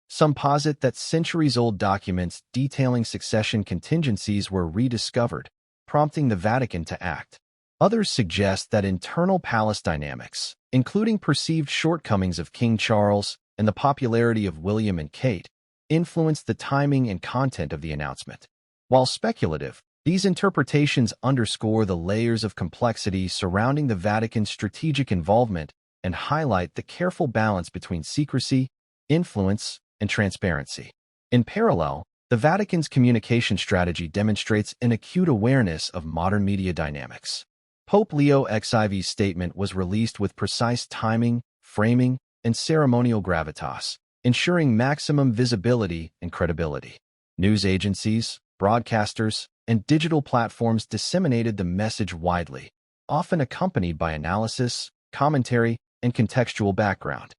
Some posit that centuries-old documents detailing succession contingencies were rediscovered, prompting the Vatican to act. Others suggest that internal palace dynamics, including perceived shortcomings of King Charles and the popularity of William and Kate, influenced the timing and content of the announcement. While speculative, these interpretations underscore the layers of complexity surrounding the Vatican's strategic involvement and highlight the careful balance between secrecy, influence, and transparency. In parallel, the Vatican's communication strategy demonstrates an acute awareness of modern media dynamics. Pope Leo XIV's statement was released with precise timing, framing, and ceremonial gravitas, ensuring maximum visibility and credibility. News agencies, broadcasters, and digital platforms disseminated the message widely, often accompanied by analysis, commentary, and contextual background.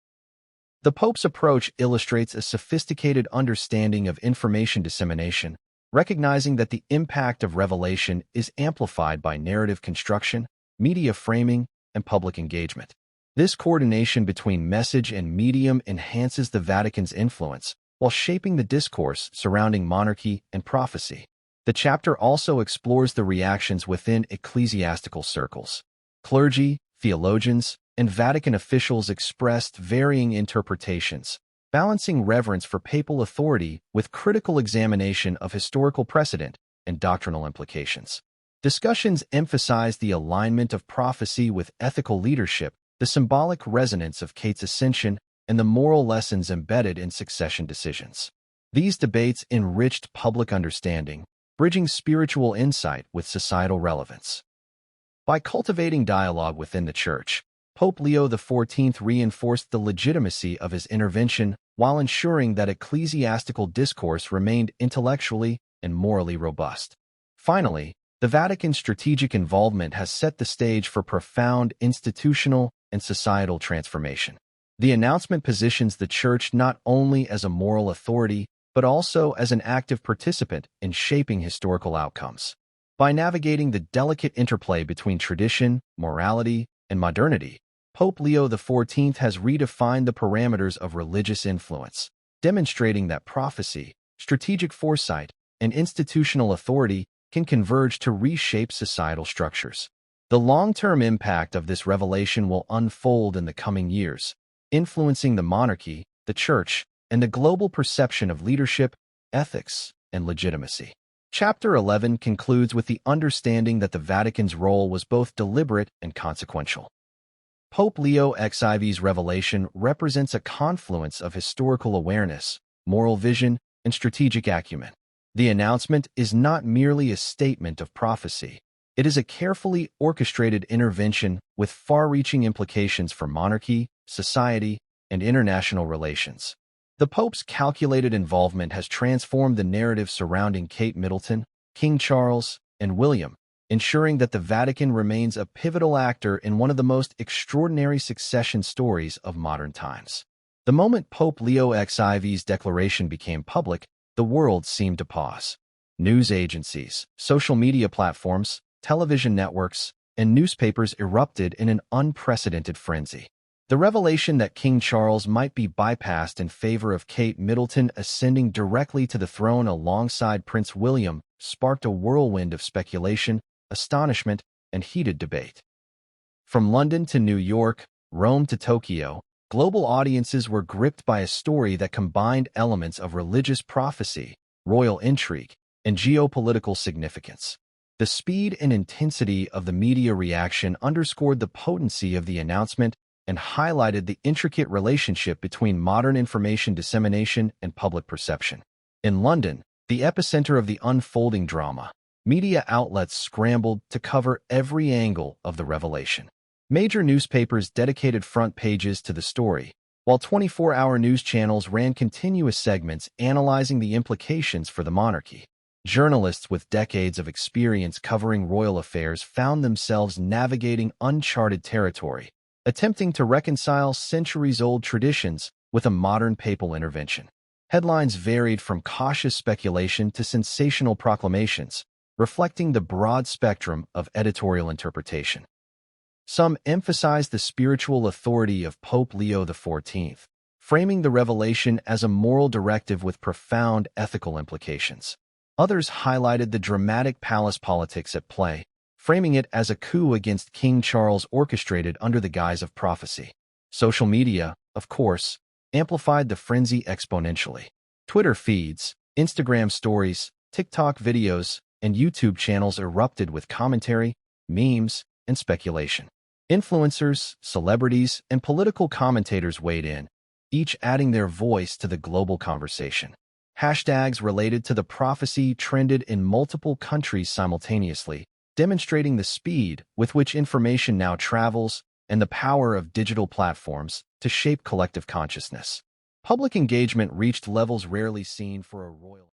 The Pope's approach illustrates a sophisticated understanding of information dissemination, recognizing that the impact of revelation is amplified by narrative construction, media framing, and public engagement. This coordination between message and medium enhances the Vatican's influence while shaping the discourse surrounding monarchy and prophecy. The chapter also explores the reactions within ecclesiastical circles. Clergy, theologians, and Vatican officials expressed varying interpretations, balancing reverence for papal authority with critical examination of historical precedent and doctrinal implications. Discussions emphasized the alignment of prophecy with ethical leadership, the symbolic resonance of Kate's ascension, and the moral lessons embedded in succession decisions. These debates enriched public understanding, bridging spiritual insight with societal relevance. By cultivating dialogue within the Church, Pope Leo XIV reinforced the legitimacy of his intervention while ensuring that ecclesiastical discourse remained intellectually and morally robust. Finally, the Vatican's strategic involvement has set the stage for profound institutional and societal transformation. The announcement positions the Church not only as a moral authority, but also as an active participant in shaping historical outcomes. By navigating the delicate interplay between tradition, morality, and modernity, Pope Leo XIV has redefined the parameters of religious influence, demonstrating that prophecy, strategic foresight, and institutional authority can converge to reshape societal structures. The long-term impact of this revelation will unfold in the coming years, influencing the monarchy, the Church, and the global perception of leadership, ethics, and legitimacy. Chapter 11 concludes with the understanding that the Vatican's role was both deliberate and consequential. Pope Leo XIV's revelation represents a confluence of historical awareness, moral vision, and strategic acumen. The announcement is not merely a statement of prophecy, It is a carefully orchestrated intervention with far-reaching implications for monarchy, society, and international relations. The Pope's calculated involvement has transformed the narrative surrounding Kate Middleton, King Charles, and William, ensuring that the Vatican remains a pivotal actor in one of the most extraordinary succession stories of modern times. The moment Pope Leo XIV's declaration became public, the world seemed to pause. News agencies, social media platforms, television networks, and newspapers erupted in an unprecedented frenzy. The revelation that King Charles might be bypassed in favor of Kate Middleton ascending directly to the throne alongside Prince William sparked a whirlwind of speculation, astonishment, and heated debate. From London to New York, Rome to Tokyo, global audiences were gripped by a story that combined elements of religious prophecy, royal intrigue, and geopolitical significance. The speed and intensity of the media reaction underscored the potency of the announcement and highlighted the intricate relationship between modern information dissemination and public perception. In London, the epicenter of the unfolding drama, media outlets scrambled to cover every angle of the revelation. Major newspapers dedicated front pages to the story, while 24-hour news channels ran continuous segments analyzing the implications for the monarchy. Journalists with decades of experience covering royal affairs found themselves navigating uncharted territory, attempting to reconcile centuries-old traditions with a modern papal intervention. Headlines varied from cautious speculation to sensational proclamations, reflecting the broad spectrum of editorial interpretation. Some emphasized the spiritual authority of Pope Leo XIV, framing the revelation as a moral directive with profound ethical implications. Others highlighted the dramatic palace politics at play, framing it as a coup against King Charles orchestrated under the guise of prophecy. Social media, of course, amplified the frenzy exponentially. Twitter feeds, Instagram stories, TikTok videos, and YouTube channels erupted with commentary, memes, and speculation. Influencers, celebrities, and political commentators weighed in, each adding their voice to the global conversation. Hashtags related to the prophecy trended in multiple countries simultaneously, demonstrating the speed with which information now travels and the power of digital platforms to shape collective consciousness. Public engagement reached levels rarely seen for a royal